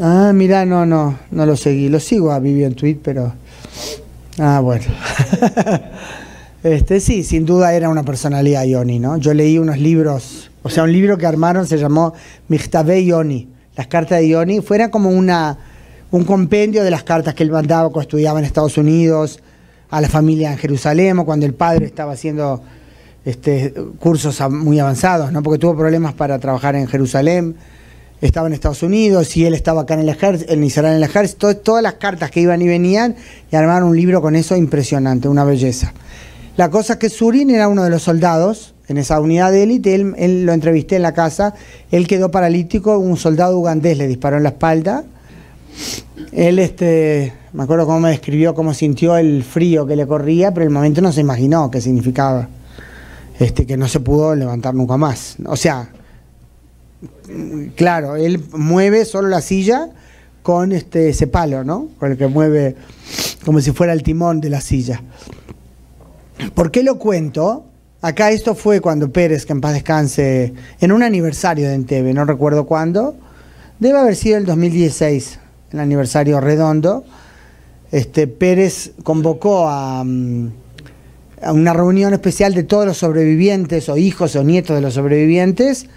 Ah, mirá, no lo seguí. Lo sigo a Vivi en Tweet, pero... Ah, bueno. Sí, sin duda era una personalidad Yoni, ¿no? Yo leí unos libros, o sea, un libro que armaron se llamó Michtavei Yoni, las cartas de Yoni, fuera como un compendio de las cartas que él mandaba cuando estudiaba en Estados Unidos, a la familia en Jerusalén, o cuando el padre estaba haciendo cursos muy avanzados, ¿no? Porque tuvo problemas para trabajar en Jerusalén, estaba en Estados Unidos y él estaba acá en Israel en el ejército, todas las cartas que iban y venían, y armaron un libro con eso impresionante, una belleza. La cosa es que Surin era uno de los soldados en esa unidad de élite, él lo entrevisté en la casa, él quedó paralítico, un soldado ugandés le disparó en la espalda, él me acuerdo cómo me describió cómo sintió el frío que le corría, pero en el momento no se imaginó qué significaba, que no se pudo levantar nunca más, o sea, claro, él mueve solo la silla con ese palo, ¿no? Con el que mueve como si fuera el timón de la silla. ¿Por qué lo cuento? Acá esto fue cuando Pérez, que en paz descanse, en un aniversario de Entebbe, no recuerdo cuándo, debe haber sido el 2016, el aniversario redondo, Pérez convocó a una reunión especial de todos los sobrevivientes, o hijos o nietos de los sobrevivientes,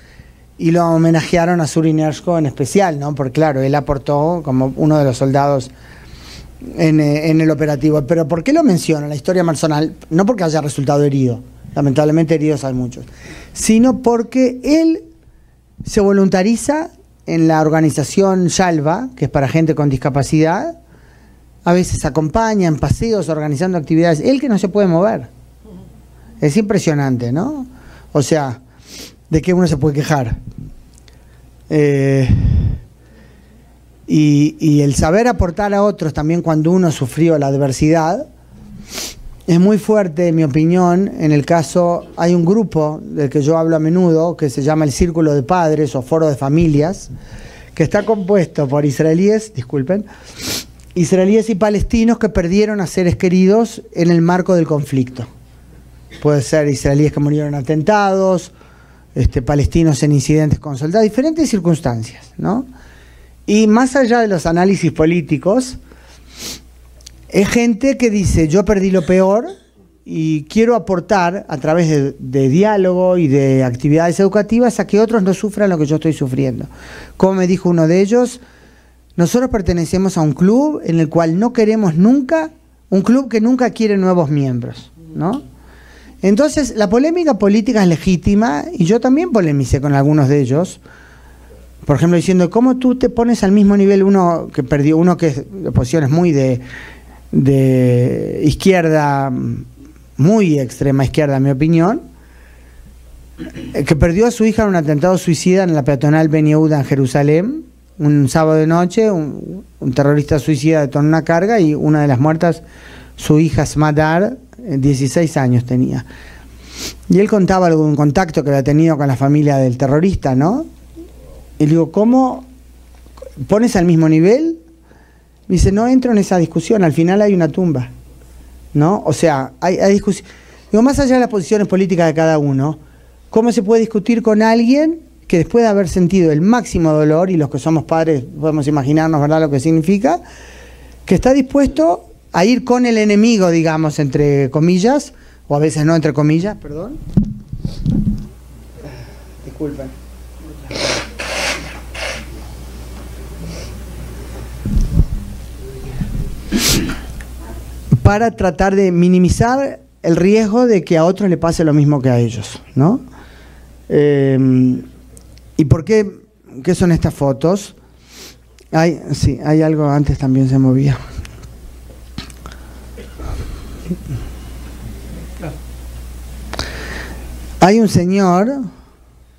y lo homenajearon a Suri Nershko en especial, ¿no? Porque claro, él aportó como uno de los soldados en el operativo. Pero ¿por qué lo menciono? La historia personal, no porque haya resultado herido, lamentablemente heridos hay muchos, sino porque él se voluntariza en la organización Shalva, que es para gente con discapacidad, a veces acompaña en paseos, organizando actividades, él que no se puede mover. Es impresionante, ¿no? O sea, ¿de qué uno se puede quejar? Y el saber aportar a otros también cuando uno sufrió la adversidad es muy fuerte, en mi opinión. En el caso, hay un grupo del que yo hablo a menudo que se llama el Círculo de Padres o Foro de Familias, que está compuesto por israelíes y palestinos que perdieron a seres queridos en el marco del conflicto. Puede ser israelíes que murieron en atentados, palestinos en incidentes con soldados, diferentes circunstancias, ¿no? Y más allá de los análisis políticos, es gente que dice, yo perdí lo peor y quiero aportar a través de diálogo y de actividades educativas a que otros no sufran lo que yo estoy sufriendo. Como me dijo uno de ellos, nosotros pertenecemos a un club en el cual no queremos nunca, un club que nunca quiere nuevos miembros, ¿no? Entonces, la polémica política es legítima y yo también polemicé con algunos de ellos. Por ejemplo, diciendo, ¿cómo tú te pones al mismo nivel uno que perdió, uno que es de posiciones muy de izquierda, muy extrema izquierda, en mi opinión, que perdió a su hija en un atentado suicida en la peatonal Ben Yehuda en Jerusalén, un sábado de noche, un terrorista suicida detonó una carga y una de las muertas, su hija Smadar, 16 años tenía. Y él contaba algún contacto que había tenido con la familia del terrorista, ¿no? Y le digo, ¿cómo pones al mismo nivel? Me dice, no entro en esa discusión, al final hay una tumba, ¿no? O sea, hay discusión. Digo, más allá de las posiciones políticas de cada uno, ¿cómo se puede discutir con alguien que después de haber sentido el máximo dolor, y los que somos padres podemos imaginarnos, ¿verdad?, lo que significa, que está dispuesto a ir con el enemigo, digamos, entre comillas, o a veces no entre comillas, perdón. Disculpen. Para tratar de minimizar el riesgo de que a otros le pase lo mismo que a ellos, ¿no? ¿Y por qué? ¿Qué son estas fotos? Sí, hay algo, antes también se movía. Hay un señor,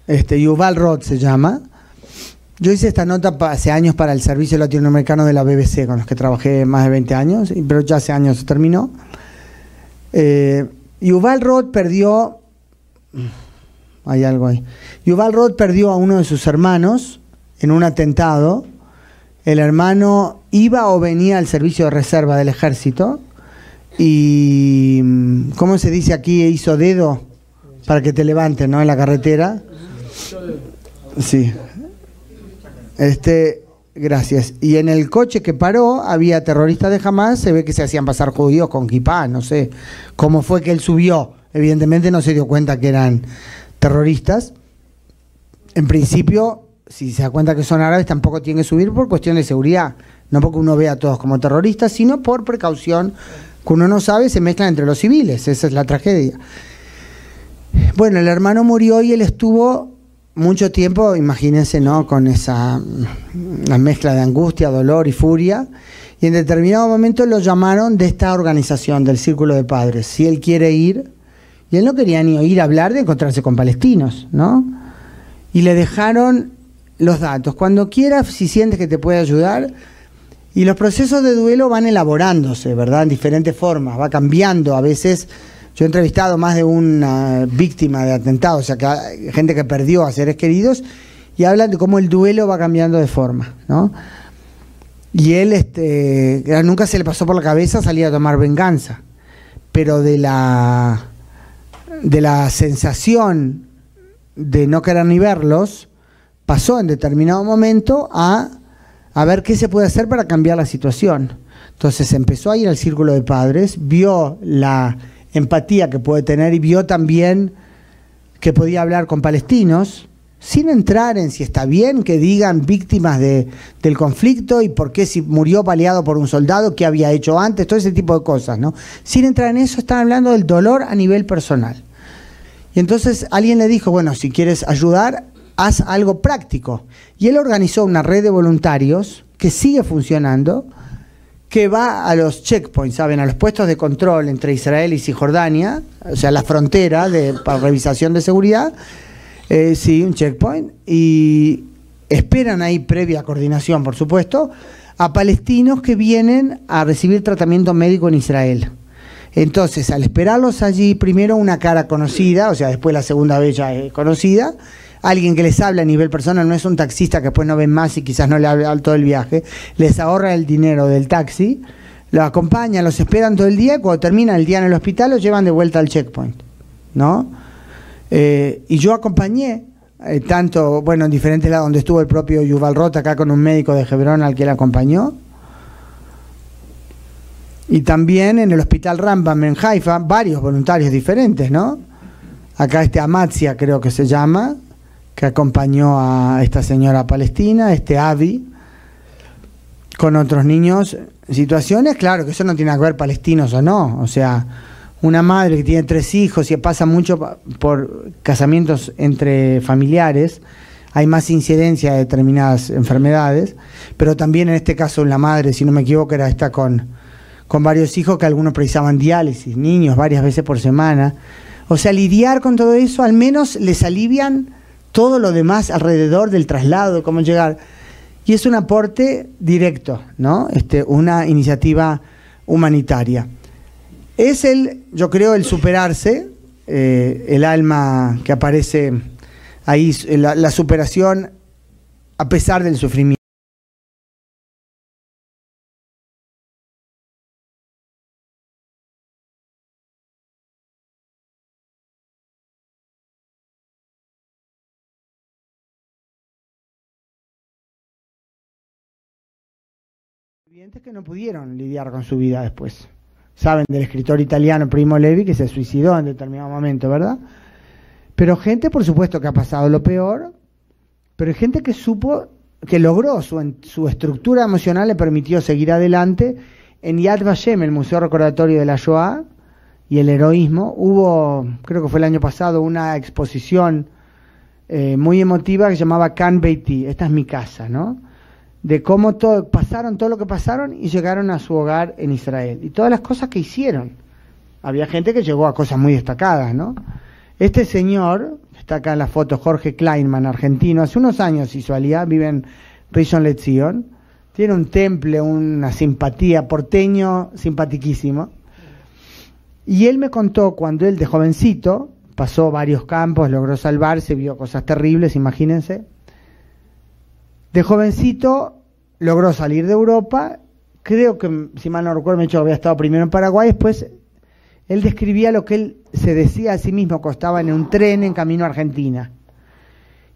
Yuval Roth se llama. Yo hice esta nota hace años para el servicio latinoamericano de la BBC, con los que trabajé más de 20 años, pero ya hace años se terminó. Yuval Roth perdió... Hay algo ahí. Yuval Roth perdió a uno de sus hermanos en un atentado. El hermano iba o venía al servicio de reserva del ejército y, ¿cómo se dice aquí? Hizo dedo para que te levanten, ¿no? En la carretera. Sí. Gracias. Y en el coche que paró había terroristas de Hamás, se ve que se hacían pasar judíos con kipá, no sé cómo fue que él subió. Evidentemente no se dio cuenta que eran terroristas. En principio, si se da cuenta que son árabes, tampoco tiene que subir por cuestión de seguridad. No porque uno vea a todos como terroristas, sino por precaución, que uno no sabe, se mezclan entre los civiles. Esa es la tragedia. Bueno, el hermano murió y él estuvo mucho tiempo, imagínense, ¿no?, con esa la mezcla de angustia, dolor y furia, y en determinado momento lo llamaron de esta organización, del Círculo de Padres, si él quiere ir, y él no quería ni oír hablar de encontrarse con palestinos, ¿no? Y le dejaron los datos, cuando quieras, si sientes que te puede ayudar, y los procesos de duelo van elaborándose, ¿verdad?, en diferentes formas, va cambiando, a veces... Yo he entrevistado más de una víctima de atentado, o sea, que hay gente que perdió a seres queridos, y hablan de cómo el duelo va cambiando de forma, ¿no? Y él nunca se le pasó por la cabeza salir a tomar venganza, pero de la sensación de no querer ni verlos, pasó en determinado momento a ver qué se puede hacer para cambiar la situación. Entonces empezó a ir al Círculo de Padres, vio la empatía que puede tener y vio también que podía hablar con palestinos sin entrar en si está bien que digan víctimas del conflicto y por qué, si murió baleado por un soldado, qué había hecho antes, todo ese tipo de cosas, ¿no? Sin entrar en eso, están hablando del dolor a nivel personal. Y entonces alguien le dijo, bueno, si quieres ayudar, haz algo práctico. Y él organizó una red de voluntarios que sigue funcionando, que va a los checkpoints, ¿saben?, a los puestos de control entre Israel y Cisjordania, o sea, la frontera para revisación de seguridad, sí, un checkpoint, y esperan ahí, previa coordinación, por supuesto, a palestinos que vienen a recibir tratamiento médico en Israel. Entonces, al esperarlos allí, primero una cara conocida, o sea, después la segunda vez ya es conocida, alguien que les habla a nivel personal, no es un taxista que después no ven más y quizás no le habla todo el viaje, les ahorra el dinero del taxi, los acompañan, los esperan todo el día, y cuando terminan el día en el hospital los llevan de vuelta al checkpoint, ¿no? Y yo acompañé, tanto, bueno, en diferentes lados, donde estuvo el propio Yuval Roth, acá con un médico de Hebrón al que él acompañó, y también en el hospital Rambam en Haifa, varios voluntarios diferentes, ¿no? Acá Amatzia creo que se llama, que acompañó a esta señora palestina, Avi, con otros niños, situaciones, claro, que eso no tiene que ver palestinos o no, o sea, una madre que tiene 3 hijos y pasa mucho por casamientos entre familiares, hay más incidencia de determinadas enfermedades, pero también en este caso la madre, si no me equivoco, era esta con varios hijos, que algunos precisaban diálisis, niños varias veces por semana, o sea, lidiar con todo eso, al menos les alivian todo lo demás alrededor del traslado, cómo llegar. Y es un aporte directo, ¿no? Una iniciativa humanitaria. Es yo creo, el superarse, el alma que aparece ahí, la superación a pesar del sufrimiento. Que no pudieron lidiar con su vida después. Saben del escritor italiano Primo Levi, que se suicidó en determinado momento, ¿verdad? Pero gente, por supuesto, que ha pasado lo peor, pero hay gente que supo, que logró, su estructura emocional le permitió seguir adelante. En Yad Vashem, el Museo Recordatorio de la Shoah y el Heroísmo, hubo, creo que fue el año pasado, una exposición muy emotiva que se llamaba Kan Beiti, esta es mi casa, ¿no? De cómo pasaron todo lo que pasaron y llegaron a su hogar en Israel. Y todas las cosas que hicieron. Había gente que llegó a cosas muy destacadas, ¿no? Este señor, que está acá en la foto, Jorge Kleinman, argentino, hace unos años hizo aliyá, vive en Rishon LeZion, tiene un temple, una simpatía, porteño, simpatiquísimo. Y él me contó cuando él de jovencito, pasó varios campos, logró salvarse, vio cosas terribles, imagínense. De jovencito logró salir de Europa, creo que, si mal no recuerdo, había estado primero en Paraguay, después él describía lo que él se decía a sí mismo, cuando estaba en un tren en camino a Argentina.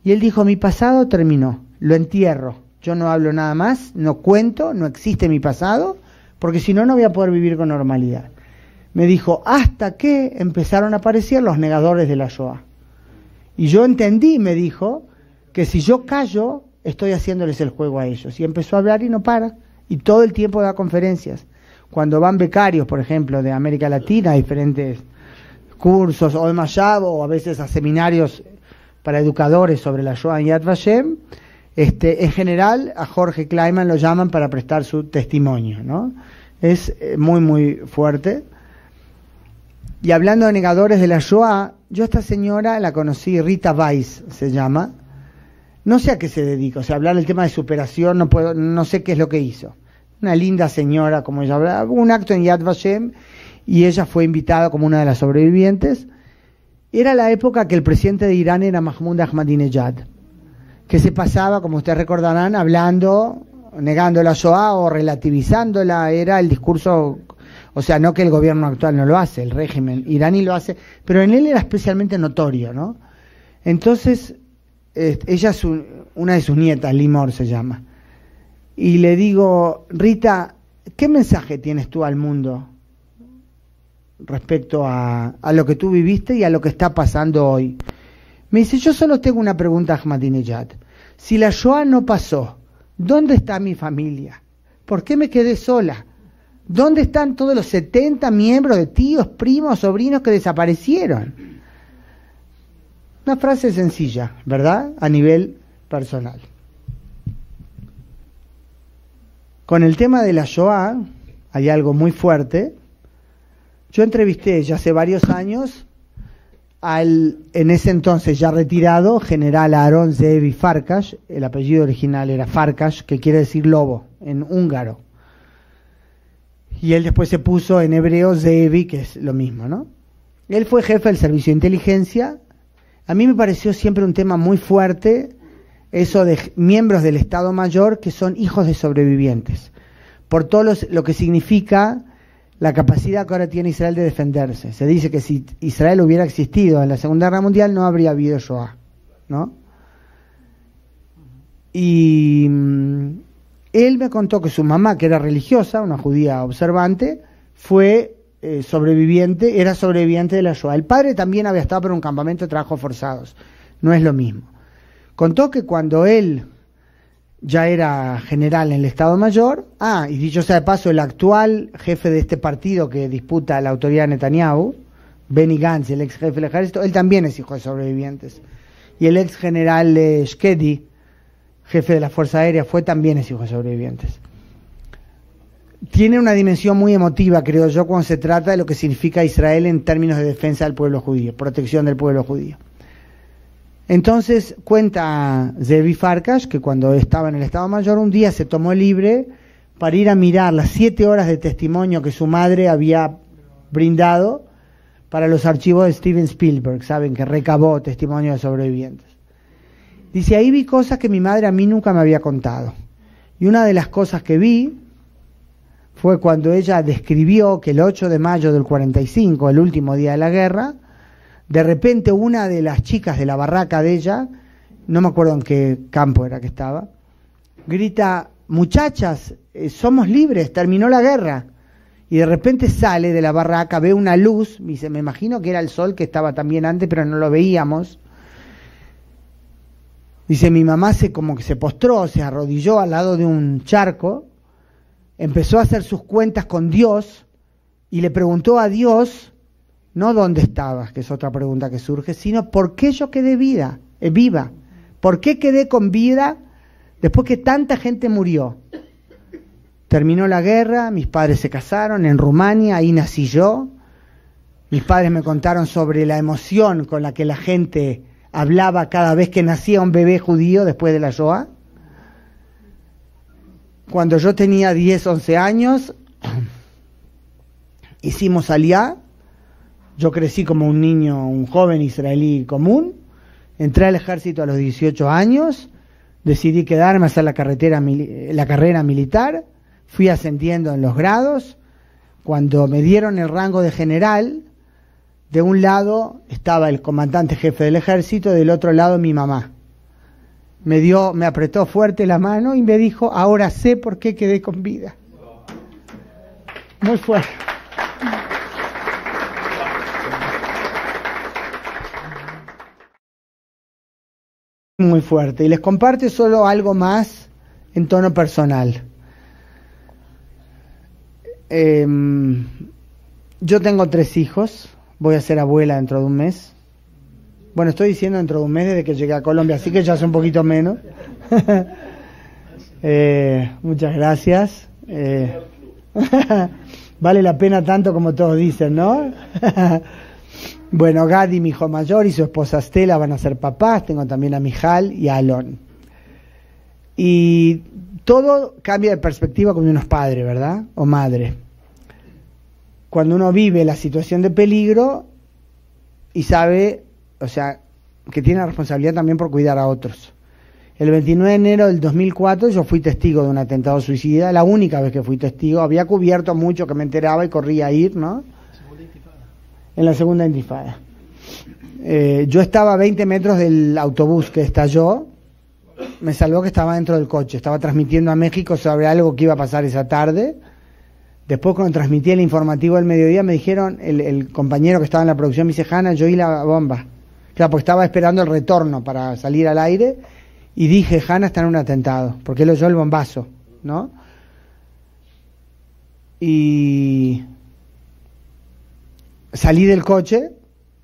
Y él dijo, mi pasado terminó, lo entierro, yo no hablo nada más, no cuento, no existe mi pasado, porque si no, no voy a poder vivir con normalidad. Me dijo, hasta que empezaron a aparecer los negadores de la Shoah. Y yo entendí, me dijo, que si yo callo, estoy haciéndoles el juego a ellos. Y empezó a hablar y no para. Y todo el tiempo da conferencias. Cuando van becarios, por ejemplo, de América Latina, a diferentes cursos, o de Mayab, o a veces a seminarios para educadores sobre la Shoah en Yad Vashem, en general a Jorge Kleinman lo llaman para prestar su testimonio, ¿no? Es muy, muy fuerte. Y hablando de negadores de la Shoah, yo a esta señora la conocí, Rita Weiss se llama. No sé a qué se dedica, o sea, hablar del tema de superación, no sé qué es lo que hizo. Una linda señora, como ella hablaba, hubo un acto en Yad Vashem y ella fue invitada como una de las sobrevivientes. Era la época que el presidente de Irán era Mahmoud Ahmadinejad, que se pasaba, como ustedes recordarán, hablando, negando la Shoah o relativizándola, era el discurso, o sea, no que el gobierno actual no lo hace, el régimen iraní lo hace, pero en él era especialmente notorio, ¿no? Entonces, ella es una de sus nietas, Limor se llama, y le digo, Rita, ¿qué mensaje tienes tú al mundo respecto a lo que tú viviste y a lo que está pasando hoy? Me dice, yo solo tengo una pregunta a Ahmadinejad. Si la Shoah no pasó, ¿dónde está mi familia? ¿Por qué me quedé sola? ¿Dónde están todos los 70 miembros de tíos, primos, sobrinos que desaparecieron? Una frase sencilla, ¿verdad? A nivel personal. Con el tema de la Shoah hay algo muy fuerte. Yo entrevisté ya hace varios años en ese entonces ya retirado, general Aharon Zeevi Farkas, el apellido original era Farkas, que quiere decir lobo, en húngaro. Y él después se puso en hebreo Zeevi, que es lo mismo, ¿no? Él fue jefe del servicio de inteligencia. A mí me pareció siempre un tema muy fuerte eso de miembros del Estado Mayor que son hijos de sobrevivientes, por todo lo que significa la capacidad que ahora tiene Israel de defenderse. Se dice que si Israel hubiera existido en la Segunda Guerra Mundial no habría habido Shoah, ¿no? Y él me contó que su mamá, que era religiosa, una judía observante, fue sobreviviente, era sobreviviente de la Shoah. El padre también había estado por un campamento de trabajos forzados, no es lo mismo. Contó que cuando él ya era general en el Estado Mayor, y dicho sea de paso, el actual jefe de este partido que disputa la autoridad de Netanyahu, Benny Gantz, el ex jefe del ejército, él también es hijo de sobrevivientes. Y el ex general Shkedi, jefe de la Fuerza Aérea, también es hijo de sobrevivientes. Tiene una dimensión muy emotiva, creo yo, cuando se trata de lo que significa Israel en términos de defensa del pueblo judío, protección del pueblo judío. Entonces cuenta Zeevi Farkas que cuando estaba en el Estado Mayor un día se tomó libre para ir a mirar las 7 horas de testimonio que su madre había brindado para los archivos de Steven Spielberg, saben, que recabó testimonio de sobrevivientes. Dice, ahí vi cosas que mi madre a mí nunca me había contado. Y una de las cosas que vi fue cuando ella describió que el 8 de mayo del 45, el último día de la guerra, de repente una de las chicas de la barraca de ella, no me acuerdo en qué campo era que estaba, grita, muchachas, somos libres, terminó la guerra. Y de repente sale de la barraca, ve una luz, dice, me imagino que era el sol que estaba también antes, pero no lo veíamos. Dice, mi mamá como que se postró, se arrodilló al lado de un charco, empezó a hacer sus cuentas con Dios y le preguntó a Dios, no dónde estabas, que es otra pregunta que surge, sino por qué yo quedé viva. ¿Por qué quedé con vida después que tanta gente murió? Terminó la guerra, mis padres se casaron en Rumania, ahí nací yo. Mis padres me contaron sobre la emoción con la que la gente hablaba cada vez que nacía un bebé judío después de la Shoah. Cuando yo tenía 10, 11 años, hicimos Aliyá. Yo crecí como un niño, un joven israelí común. Entré al ejército a los 18 años. Decidí quedarme a hacer la carrera militar. Fui ascendiendo en los grados. Cuando me dieron el rango de general, de un lado estaba el comandante jefe del ejército, del otro lado mi mamá. Me apretó fuerte la mano y me dijo, ahora sé por qué quedé con vida. Muy fuerte. Muy fuerte. Y les comparto solo algo más en tono personal. Yo tengo 3 hijos, voy a ser abuela dentro de un mes. Bueno, estoy diciendo dentro de un mes desde que llegué a Colombia, así que ya hace un poquito menos. Muchas gracias. Vale la pena tanto como todos dicen, ¿no? Bueno, Gadi, mi hijo mayor, y su esposa Estela van a ser papás. Tengo también a Mijal y a Alon. Y todo cambia de perspectiva cuando uno es padre, ¿verdad? O madre. Cuando uno vive la situación de peligro y sabe, o sea, que tiene la responsabilidad también por cuidar a otros. El 29 de enero del 2004 yo fui testigo de un atentado suicida, la única vez que fui testigo. Había cubierto mucho que me enteraba y corría a ir, ¿no? En la segunda intifada. Yo estaba a 20 metros del autobús que estalló. Me salvó que estaba dentro del coche. Estaba transmitiendo a México sobre algo que iba a pasar esa tarde. Después, cuando transmití el informativo del mediodía, me dijeron, el compañero que estaba en la producción me dice, Hanna, yo oí la bomba. Claro, porque estaba esperando el retorno para salir al aire. Y dije, Hanna está en un atentado, porque él oyó el bombazo, ¿no? Y salí del coche,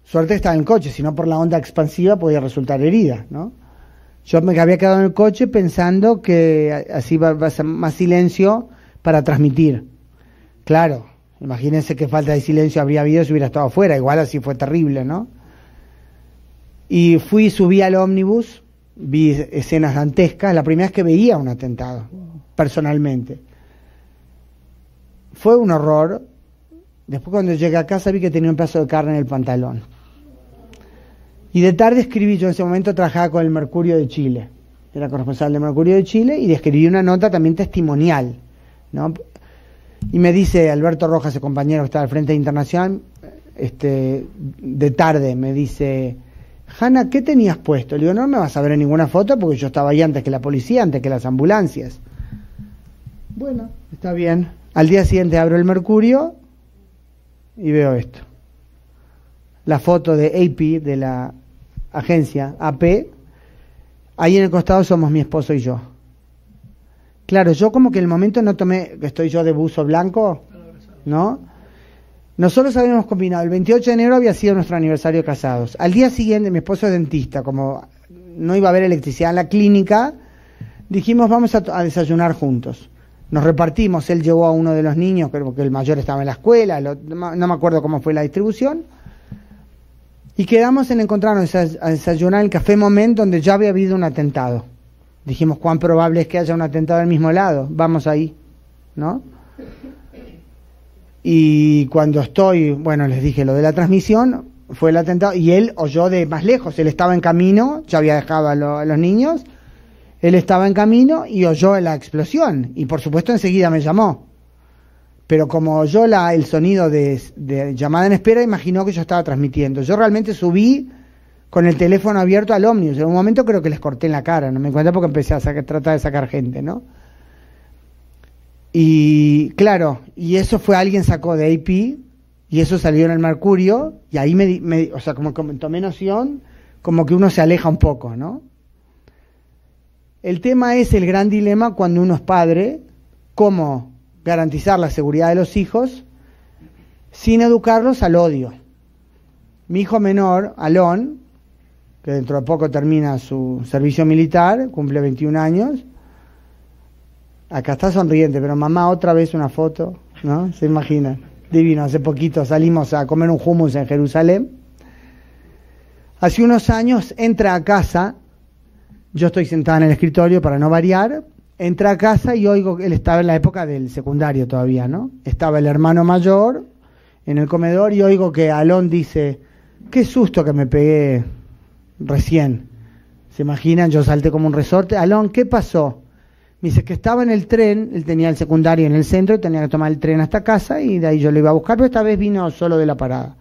suerte que estaba en el coche, si no por la onda expansiva podía resultar herida, ¿no? Yo me había quedado en el coche pensando que así va a ser más silencio para transmitir. Claro, imagínense qué falta de silencio habría habido si hubiera estado afuera, igual así fue terrible, ¿no? Y subí al ómnibus, vi escenas dantescas, la primera vez que veía un atentado, personalmente. Fue un horror. Después, cuando llegué a casa, vi que tenía un pedazo de carne en el pantalón. Y de tarde escribí, yo en ese momento trabajaba con el Mercurio de Chile, era corresponsal del Mercurio de Chile, y escribí una nota también testimonial, ¿no? Y me dice Alberto Rojas, el compañero que está al frente de Internacional, de tarde, me dice, Hanna, ¿qué tenías puesto? Le digo, no me vas a ver en ninguna foto porque yo estaba ahí antes que la policía, antes que las ambulancias. Bueno, está bien. Al día siguiente abro el Mercurio y veo esto. La foto de AP, de la agencia AP. Ahí en el costado somos mi esposo y yo. Claro, yo como que en el momento no tomé, que estoy yo de buzo blanco, ¿no? Nosotros habíamos combinado, el 28 de enero había sido nuestro aniversario de casados. Al día siguiente, mi esposo es dentista, como no iba a haber electricidad en la clínica, dijimos vamos a desayunar juntos. Nos repartimos, él llevó a uno de los niños, creo que el mayor estaba en la escuela, no me acuerdo cómo fue la distribución, y quedamos en encontrarnos a desayunar en el Café Moment, donde ya había habido un atentado. Dijimos, ¿cuán probable es que haya un atentado al mismo lado? Vamos ahí, ¿no? Y cuando estoy, bueno, les dije lo de la transmisión, fue el atentado, y él oyó de más lejos, él estaba en camino, ya había dejado a los niños, él estaba en camino y oyó la explosión, y por supuesto enseguida me llamó. Pero como oyó el sonido de llamada en espera, imaginó que yo estaba transmitiendo. Yo realmente subí con el teléfono abierto al ómnibus. En un momento creo que les corté en la cara, no me cuenta, porque empecé a tratar de sacar gente, ¿no? Y claro, y eso fue, alguien sacó de AP, y eso salió en el Mercurio, y ahí o sea, como tomé noción, como que uno se aleja un poco, ¿no? El tema es el gran dilema cuando uno es padre, cómo garantizar la seguridad de los hijos sin educarlos al odio. Mi hijo menor, Alon, que dentro de poco termina su servicio militar, cumple 21 años, acá está sonriente, pero mamá, otra vez una foto, ¿no? Se imagina. Divino, hace poquito salimos a comer un hummus en Jerusalén. Hace unos años entra a casa, yo estoy sentada en el escritorio para no variar, entra a casa y oigo, él estaba en la época del secundario todavía, ¿no? Estaba el hermano mayor en el comedor y oigo que Alon dice, qué susto que me pegué recién. ¿Se imaginan? Yo salté como un resorte. Alon, ¿qué pasó? Me dice que estaba en el tren, él tenía el secundario en el centro y tenía que tomar el tren hasta casa y de ahí yo lo iba a buscar, pero esta vez vino solo de la parada.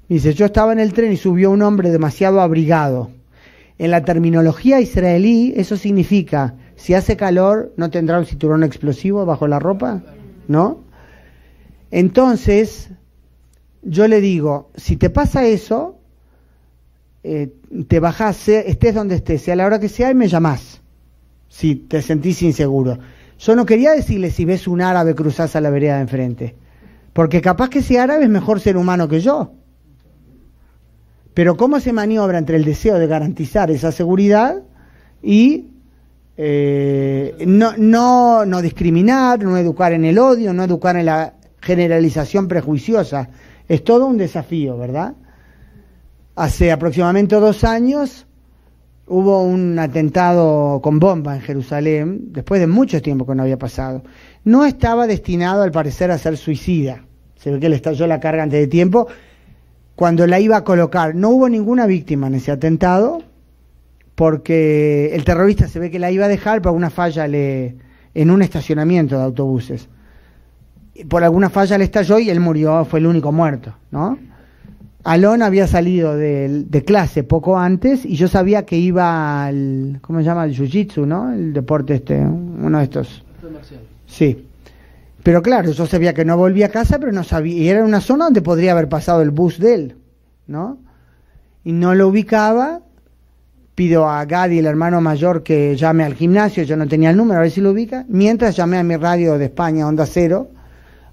Me dice, yo estaba en el tren y subió un hombre demasiado abrigado. En la terminología israelí eso significa, si hace calor, ¿no tendrá un cinturón explosivo bajo la ropa? ¿No? Entonces, yo le digo, si te pasa eso, te bajás, estés donde estés, sea la hora que sea, y me llamás, si te sentís inseguro. Yo no quería decirle, si ves un árabe cruzás a la vereda de enfrente, porque capaz que ese árabe es mejor ser humano que yo. Pero cómo se maniobra entre el deseo de garantizar esa seguridad y no discriminar, no educar en el odio, no educar en la generalización prejuiciosa. Es todo un desafío, ¿verdad? Hace aproximadamente 2 años hubo un atentado con bomba en Jerusalén, después de mucho tiempo que no había pasado. No estaba destinado, al parecer, a ser suicida. Se ve que le estalló la carga antes de tiempo. Cuando la iba a colocar, no hubo ninguna víctima en ese atentado, porque el terrorista se ve que la iba a dejar por alguna falla en un estacionamiento de autobuses. Por alguna falla le estalló y él murió, fue el único muerto, ¿no? Alon había salido de clase poco antes y yo sabía que iba al, ¿cómo se llama? El jiu-jitsu, ¿no? El deporte uno de estos. Sí. Pero claro, yo sabía que no volvía a casa, pero no sabía, y era una zona donde podría haber pasado el bus de él, ¿no? Y no lo ubicaba. Pido a Gadi, el hermano mayor, que llame al gimnasio, yo no tenía el número, a ver si lo ubica. Mientras llamé a mi radio de España, Onda Cero,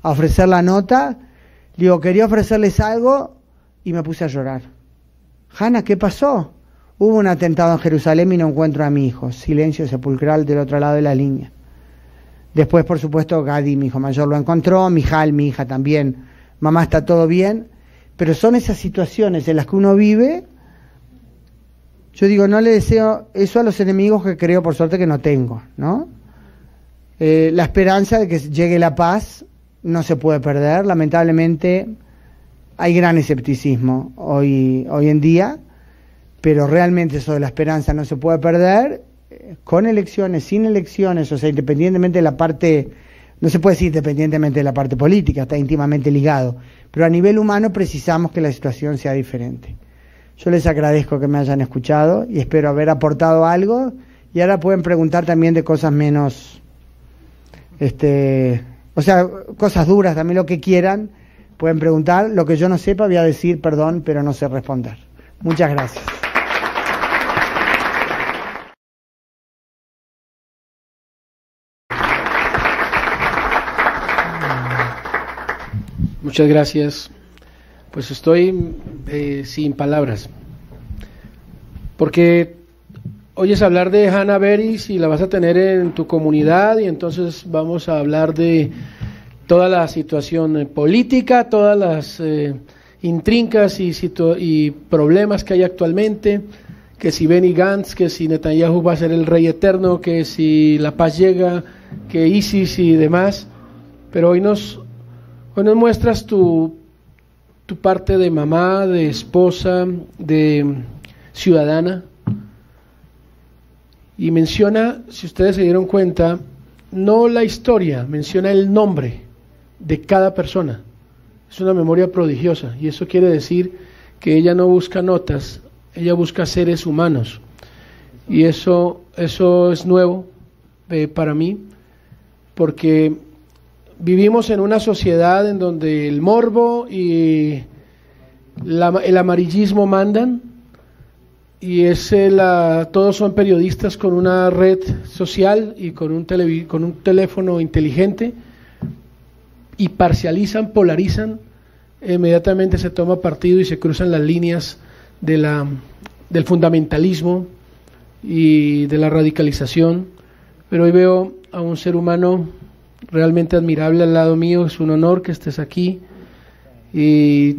a ofrecer la nota. Digo, quería ofrecerles algo y me puse a llorar. Hanna, ¿qué pasó? Hubo un atentado en Jerusalén y no encuentro a mi hijo. Silencio sepulcral del otro lado de la línea. Después, por supuesto, Gadi, mi hijo mayor, lo encontró, Mijal, mi hija también. Mamá, está todo bien. Pero son esas situaciones en las que uno vive. Yo digo, no le deseo eso a los enemigos que creo, por suerte, que no tengo, ¿no? La esperanza de que llegue la paz no se puede perder. Lamentablemente, hay gran escepticismo hoy en día, pero realmente eso de la esperanza no se puede perder. Con elecciones, sin elecciones, o sea, independientemente de la parte, no se puede decir independientemente de la parte política, está íntimamente ligado, pero a nivel humano precisamos que la situación sea diferente. Yo les agradezco que me hayan escuchado y espero haber aportado algo, y ahora pueden preguntar también de cosas menos, o sea, cosas duras, también lo que quieran, pueden preguntar. Lo que yo no sepa voy a decir perdón, pero no sé responder. Muchas gracias. Muchas gracias. Pues estoy sin palabras, porque oyes hablar de Hanna Beris y la vas a tener en tu comunidad, y entonces vamos a hablar de toda la situación política, todas las intrincas y problemas que hay actualmente, que si Benny Gantz, que si Netanyahu va a ser el rey eterno, que si la paz llega, que ISIS y demás. Pero hoy nos Hoy nos muestras tu parte de mamá, de esposa, de ciudadana, y menciona, si ustedes se dieron cuenta, no la historia, menciona el nombre de cada persona. Es una memoria prodigiosa, y eso quiere decir que ella no busca notas, ella busca seres humanos, y eso es nuevo para mí, porque vivimos en una sociedad en donde el morbo y el amarillismo mandan, y todos son periodistas con una red social y con un teléfono inteligente, y parcializan, polarizan, inmediatamente se toma partido y se cruzan las líneas del fundamentalismo y de la radicalización. Pero hoy veo a un ser humano realmente admirable al lado mío. Es un honor que estés aquí, y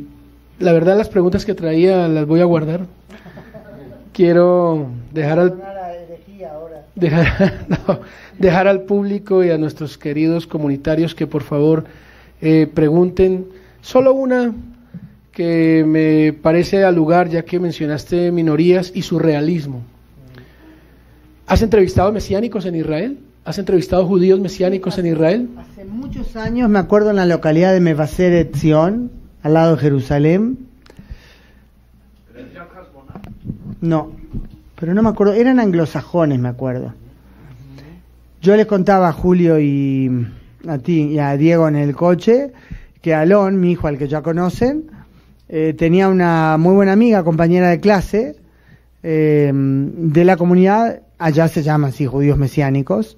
la verdad las preguntas que traía las voy a guardar. Quiero dejar al público y a nuestros queridos comunitarios que por favor pregunten. Solo una que me parece al lugar, ya que mencionaste minorías y surrealismo. ¿Has entrevistado mesiánicos en Israel? ¿Has entrevistado judíos mesiánicos en Israel? Hace muchos años, me acuerdo, en la localidad de Mevaseret Zion, al lado de Jerusalén. No, pero no me acuerdo, eran anglosajones, me acuerdo. Yo les contaba a Julio y a ti y a Diego en el coche que Alon, mi hijo, al que ya conocen, tenía una muy buena amiga, compañera de clase de la comunidad, allá se llama así, judíos mesiánicos.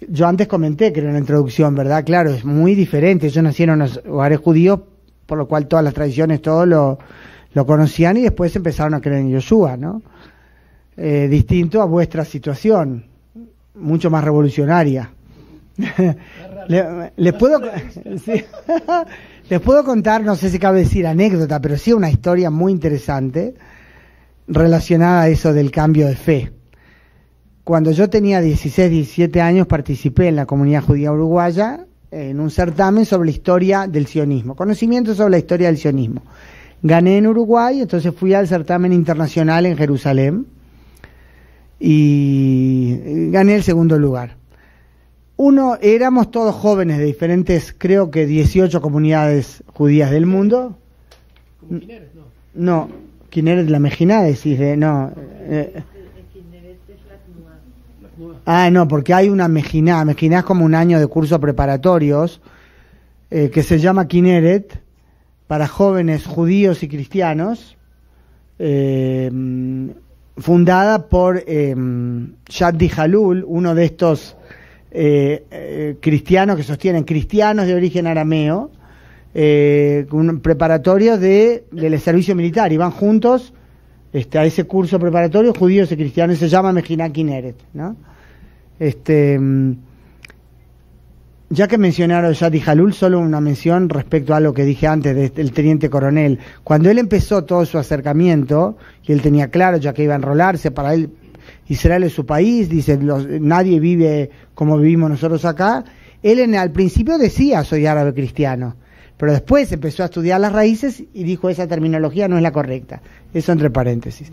Yo antes comenté que era una introducción, ¿verdad? Claro, es muy diferente. Ellos nacieron en los hogares judíos, por lo cual todas las tradiciones, todo lo conocían, y después empezaron a creer en Yoshua, ¿no? Distinto a vuestra situación, mucho más revolucionaria. Les puedo sí. Les puedo contar, no sé si cabe decir anécdota, pero sí una historia muy interesante relacionada a eso del cambio de fe. Cuando yo tenía 16, 17 años, participé en la comunidad judía uruguaya en un certamen sobre la historia del sionismo, conocimiento sobre la historia del sionismo. Gané en Uruguay, entonces fui al certamen internacional en Jerusalén y gané el segundo lugar. Éramos todos jóvenes de diferentes, creo que 18 comunidades judías del mundo. Kinneret, no, Kinneret, la Mejina, decís, no. No, porque hay una Mejina es como un año de cursos preparatorios que se llama Kinneret, para jóvenes judíos y cristianos, fundada por Shaddi Halul, uno de estos cristianos que sostienen, cristianos de origen arameo, un preparatorio del servicio militar, y van juntos a ese curso preparatorio, judíos y cristianos, se llama Mejina Kinneret, ¿no? Ya que mencionaron a Shaddi Halul, solo una mención respecto a lo que dije antes del teniente coronel. Cuando él empezó todo su acercamiento, y él tenía claro ya que iba a enrolarse, para él Israel es su país, dice, nadie vive como vivimos nosotros acá. Él al principio decía, soy árabe cristiano, pero después empezó a estudiar las raíces y dijo, esa terminología no es la correcta. Eso entre paréntesis.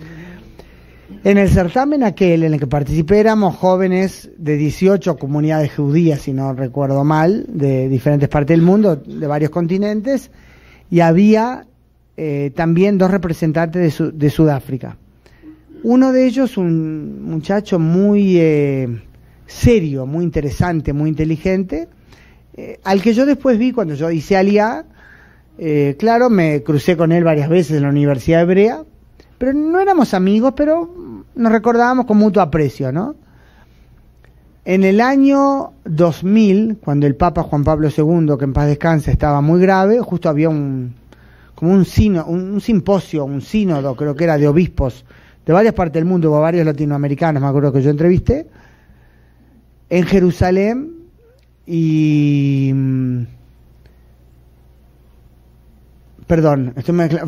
En el certamen aquel en el que participé éramos jóvenes de 18 comunidades judías, si no recuerdo mal, de diferentes partes del mundo, de varios continentes, y había también 2 representantes de Sudáfrica. Uno de ellos, un muchacho muy serio, muy interesante, muy inteligente, al que yo después vi cuando yo hice Aliyá. Claro, me crucé con él varias veces en la Universidad Hebrea, pero no éramos amigos, pero nos recordábamos con mutuo aprecio, ¿no? En el año 2000, cuando el Papa Juan Pablo II, que en paz descanse, estaba muy grave, justo había un simposio, un sínodo, creo que era de obispos de varias partes del mundo, o varios latinoamericanos, me acuerdo que yo entrevisté, en Jerusalén, y perdón,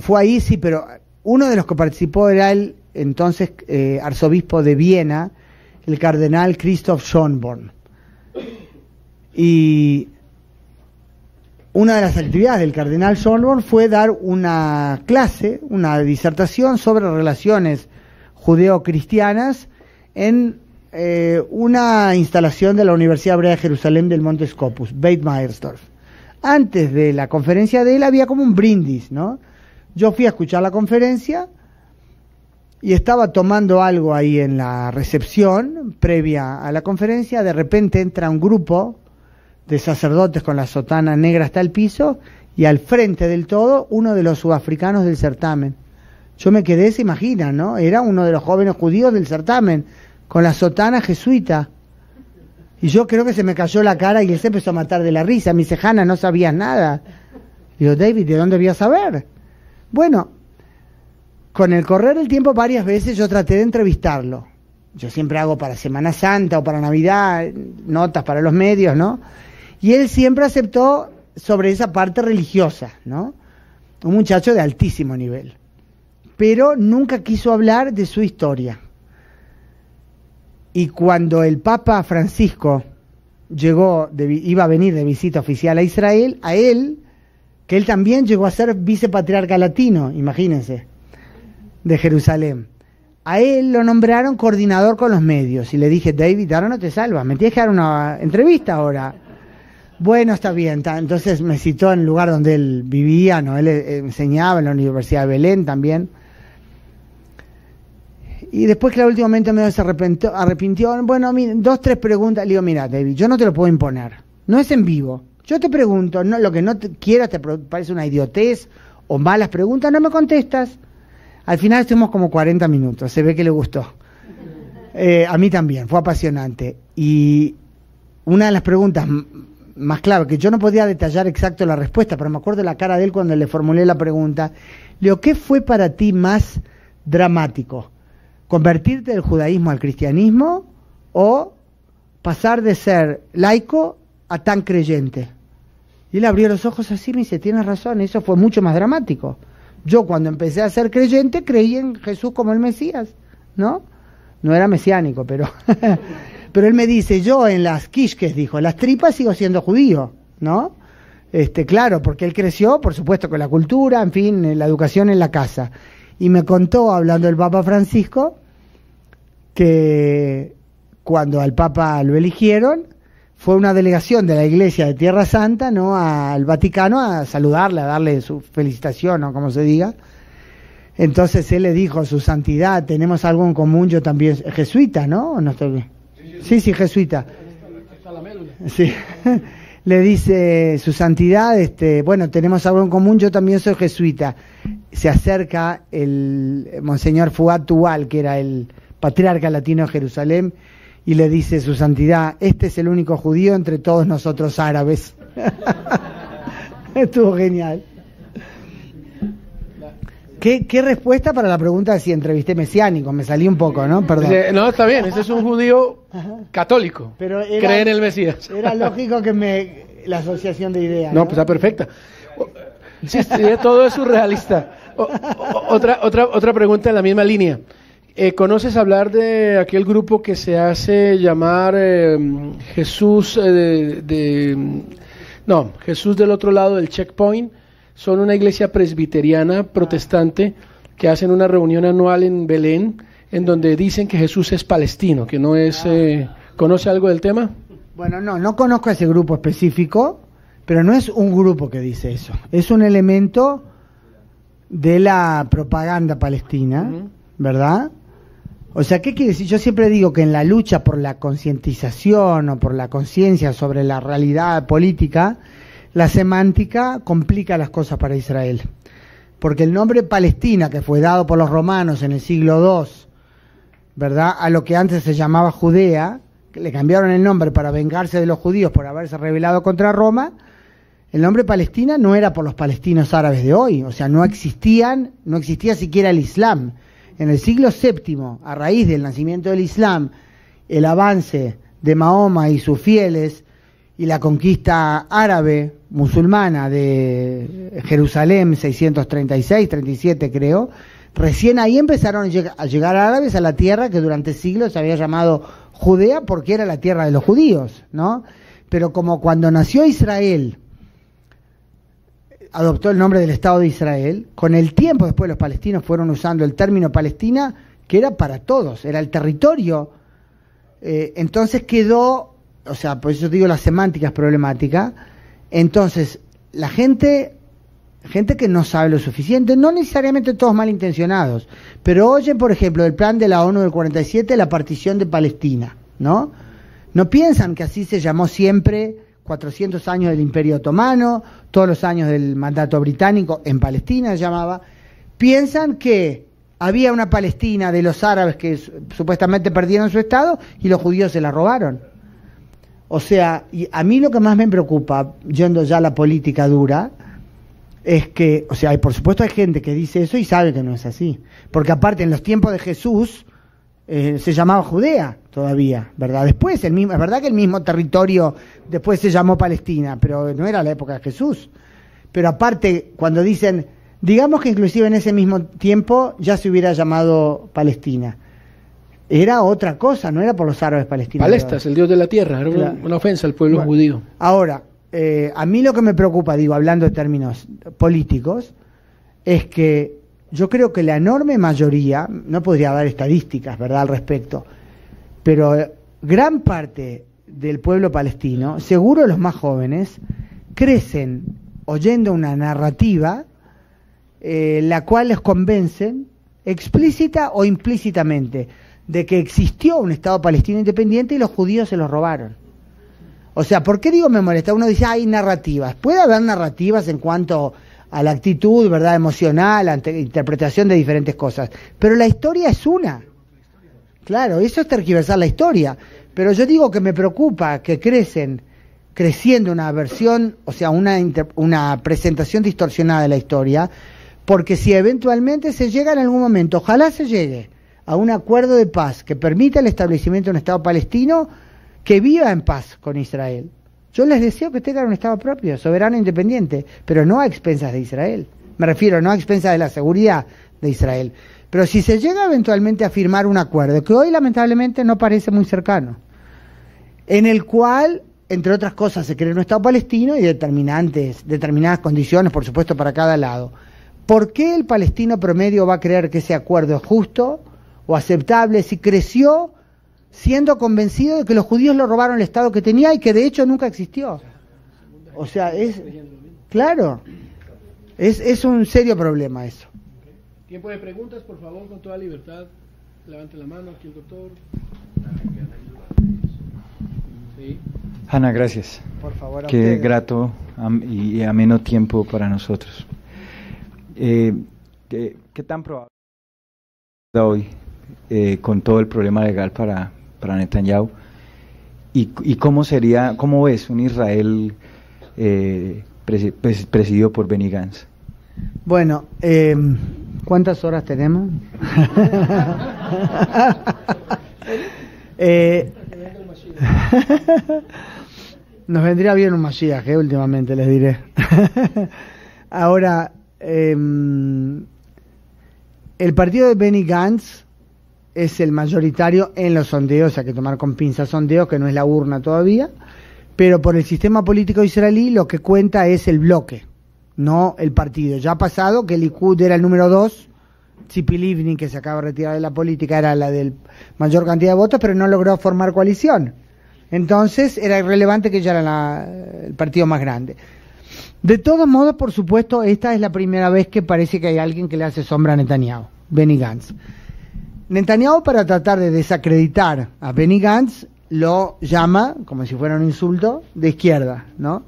fue ahí, sí, pero uno de los que participó era el entonces arzobispo de Viena, el cardenal Christoph Schönborn. Y una de las actividades del cardenal Schönborn fue dar una clase, una disertación sobre relaciones judeo-cristianas en una instalación de la Universidad Hebrea de Jerusalén del Monte Scopus, Beit Mayersdorf. Antes de la conferencia de él había como un brindis, ¿no? Yo fui a escuchar la conferencia y estaba tomando algo ahí en la recepción previa a la conferencia. De repente entra un grupo de sacerdotes con la sotana negra hasta el piso y al frente del todo uno de los sudafricanos del certamen. Yo me quedé, se imaginan, ¿no? Era uno de los jóvenes judíos del certamen con la sotana jesuita. Y yo creo que se me cayó la cara y él se empezó a matar de la risa. Me dice, Hanna, no sabías nada. Digo, David, ¿de dónde voy a saber? Bueno, con el correr del tiempo varias veces yo traté de entrevistarlo. Yo siempre hago para Semana Santa o para Navidad, notas para los medios, ¿no? Y él siempre aceptó sobre esa parte religiosa, ¿no? Un muchacho de altísimo nivel. Pero nunca quiso hablar de su historia. Y cuando el Papa Francisco iba a venir de visita oficial a Israel, a él, que él también llegó a ser vicepatriarca latino, imagínense, de Jerusalén, a él lo nombraron coordinador con los medios. Y le dije, David, ahora no te salvas, me tienes que dar una entrevista ahora. Bueno, está bien. Entonces me citó en el lugar donde él vivía, ¿no? Él enseñaba en la Universidad de Belén también. Y después que al último momento medio se arrepintió, bueno, 2, 3 preguntas. Le digo, mira, David, yo no te lo puedo imponer. No es en vivo. Yo te pregunto, no, lo que no quieras te parece una idiotez o malas preguntas, no me contestas. Al final estuvimos como 40 minutos, se ve que le gustó. A mí también, fue apasionante. Y una de las preguntas más clave, que yo no podía detallar exacto la respuesta, pero me acuerdo de la cara de él cuando le formulé la pregunta. Le digo, ¿qué fue para ti más dramático? ¿Convertirte del judaísmo al cristianismo o pasar de ser laico a tan creyente? Y él abrió los ojos así y me dice, tienes razón, eso fue mucho más dramático. Yo cuando empecé a ser creyente creí en Jesús como el Mesías, ¿no? No era mesiánico, pero pero él me dice, yo en las kishkes, dijo, las tripas sigo siendo judío, ¿no? Claro, porque él creció, por supuesto, con la cultura, en fin, la educación en la casa. Y me contó, hablando del Papa Francisco, que cuando al Papa lo eligieron, fue una delegación de la Iglesia de Tierra Santa, ¿no?, al Vaticano a saludarle, a darle su felicitación, o como se diga. Entonces él le dijo, su santidad, tenemos algo en común, yo también, jesuita, ¿no? ¿No estoy bien? Sí, jesuita. Sí. Le dice, su santidad, bueno, tenemos algo en común, yo también soy jesuita. Se acerca el Monseñor Fuad Tubal, que era el patriarca latino de Jerusalén, y le dice, su santidad, este es el único judío entre todos nosotros árabes. Estuvo genial. ¿Qué respuesta para la pregunta de si entrevisté mesiánico? Me salí un poco, ¿no? Perdón. No, está bien, ese es un judío católico. Pero cree en el Mesías. Era lógico que la asociación de ideas. No, pues está perfecta. Sí, todo es surrealista. Otra pregunta en la misma línea. ¿Conoces hablar de aquel grupo que se hace llamar Jesús Jesús del otro lado del checkpoint? Son una iglesia presbiteriana protestante que hacen una reunión anual en Belén en donde dicen que Jesús es palestino, que no es... ¿Conoce algo del tema? Bueno, no conozco a ese grupo específico, pero no es un grupo que dice eso. Es un elemento de la propaganda palestina, ¿verdad? O sea, ¿qué quiere decir? Yo siempre digo que en la lucha por la concientización o por la conciencia sobre la realidad política, la semántica complica las cosas para Israel. Porque el nombre Palestina, que fue dado por los romanos en el siglo II, ¿verdad?, a lo que antes se llamaba Judea, que le cambiaron el nombre para vengarse de los judíos por haberse rebelado contra Roma, el nombre Palestina no era por los palestinos árabes de hoy, o sea, no existía siquiera el Islam. En el siglo VII, a raíz del nacimiento del Islam, el avance de Mahoma y sus fieles y la conquista árabe musulmana de Jerusalén, 636-37 creo, recién ahí empezaron a llegar árabes a la tierra que durante siglos se había llamado Judea porque era la tierra de los judíos, ¿no? Pero como cuando nació Israel, adoptó el nombre del Estado de Israel. Con el tiempo después los palestinos fueron usando el término Palestina, que era para todos, era el territorio. Entonces quedó, o sea, por eso digo la semántica es problemática. Entonces, la gente que no sabe lo suficiente, no necesariamente todos malintencionados, pero oyen, por ejemplo, el plan de la ONU del 47, la partición de Palestina, ¿no? No piensan que así se llamó siempre 400 años del Imperio Otomano, todos los años del mandato británico, en Palestina se llamaba. Piensan que había una Palestina de los árabes que supuestamente perdieron su estado y los judíos se la robaron. O sea, y a mí lo que más me preocupa, yendo ya a la política dura, es que, o sea, y por supuesto hay gente que dice eso y sabe que no es así. Porque aparte, en los tiempos de Jesús, se llamaba Judea todavía, ¿verdad? Después, es verdad que el mismo territorio después se llamó Palestina, pero no era la época de Jesús. Pero aparte, cuando dicen, digamos que inclusive en ese mismo tiempo ya se hubiera llamado Palestina. Era otra cosa, no era por los árabes palestinos. Palestas, el dios de la tierra, era una ofensa al pueblo judío. Ahora, a mí lo que me preocupa, digo, hablando de términos políticos, es que yo creo que la enorme mayoría, no podría dar estadísticas, ¿verdad?, al respecto, pero gran parte del pueblo palestino, seguro los más jóvenes, crecen oyendo una narrativa la cual les convencen, explícita o implícitamente, de que existió un Estado palestino independiente y los judíos se los robaron. O sea, ¿por qué digo me molesta? Uno dice, hay narrativas. Puede haber narrativas en cuanto a la actitud, ¿verdad?, emocional, interpretación de diferentes cosas. Pero la historia es una. Claro, eso es tergiversar la historia. Pero yo digo que me preocupa que creciendo una versión, o sea, una presentación distorsionada de la historia, porque si eventualmente se llega en algún momento, ojalá se llegue a un acuerdo de paz que permita el establecimiento de un Estado palestino que viva en paz con Israel. Yo les deseo que tengan un Estado propio, soberano e independiente, pero no a expensas de Israel. Me refiero, no a expensas de la seguridad de Israel. Pero si se llega eventualmente a firmar un acuerdo, que hoy lamentablemente no parece muy cercano, en el cual, entre otras cosas, se crea un Estado palestino y determinadas condiciones, por supuesto, para cada lado. ¿Por qué el palestino promedio va a creer que ese acuerdo es justo o aceptable si creció siendo convencido de que los judíos le robaron el Estado que tenía y que de hecho nunca existió? O sea, claro, es un serio problema eso. Tiempo de preguntas, por favor, con toda libertad. Levante la mano aquí el doctor. Sí. Ana, gracias. Por favor. Qué grato y ameno tiempo para nosotros. ¿Qué tan probable hoy con todo el problema legal para Netanyahu? ¿Y cómo ves un Israel presidido por Benny Gantz? Bueno, ¿cuántas horas tenemos? Nos vendría bien un Mashiach, últimamente les diré. Ahora, el partido de Benny Gantz es el mayoritario en los sondeos, hay que tomar con pinzas sondeos, que no es la urna todavía, pero por el sistema político israelí lo que cuenta es el bloque, no el partido. Ya ha pasado que el Likud era el número 2, Tzipi Livni, que se acaba de retirar de la política, era la del mayor cantidad de votos, pero no logró formar coalición. Entonces era irrelevante que ella era el partido más grande. De todos modos, por supuesto, esta es la primera vez que parece que hay alguien que le hace sombra a Netanyahu, Benny Gantz. Netanyahu, para tratar de desacreditar a Benny Gantz, lo llama, como si fuera un insulto, de izquierda, ¿no?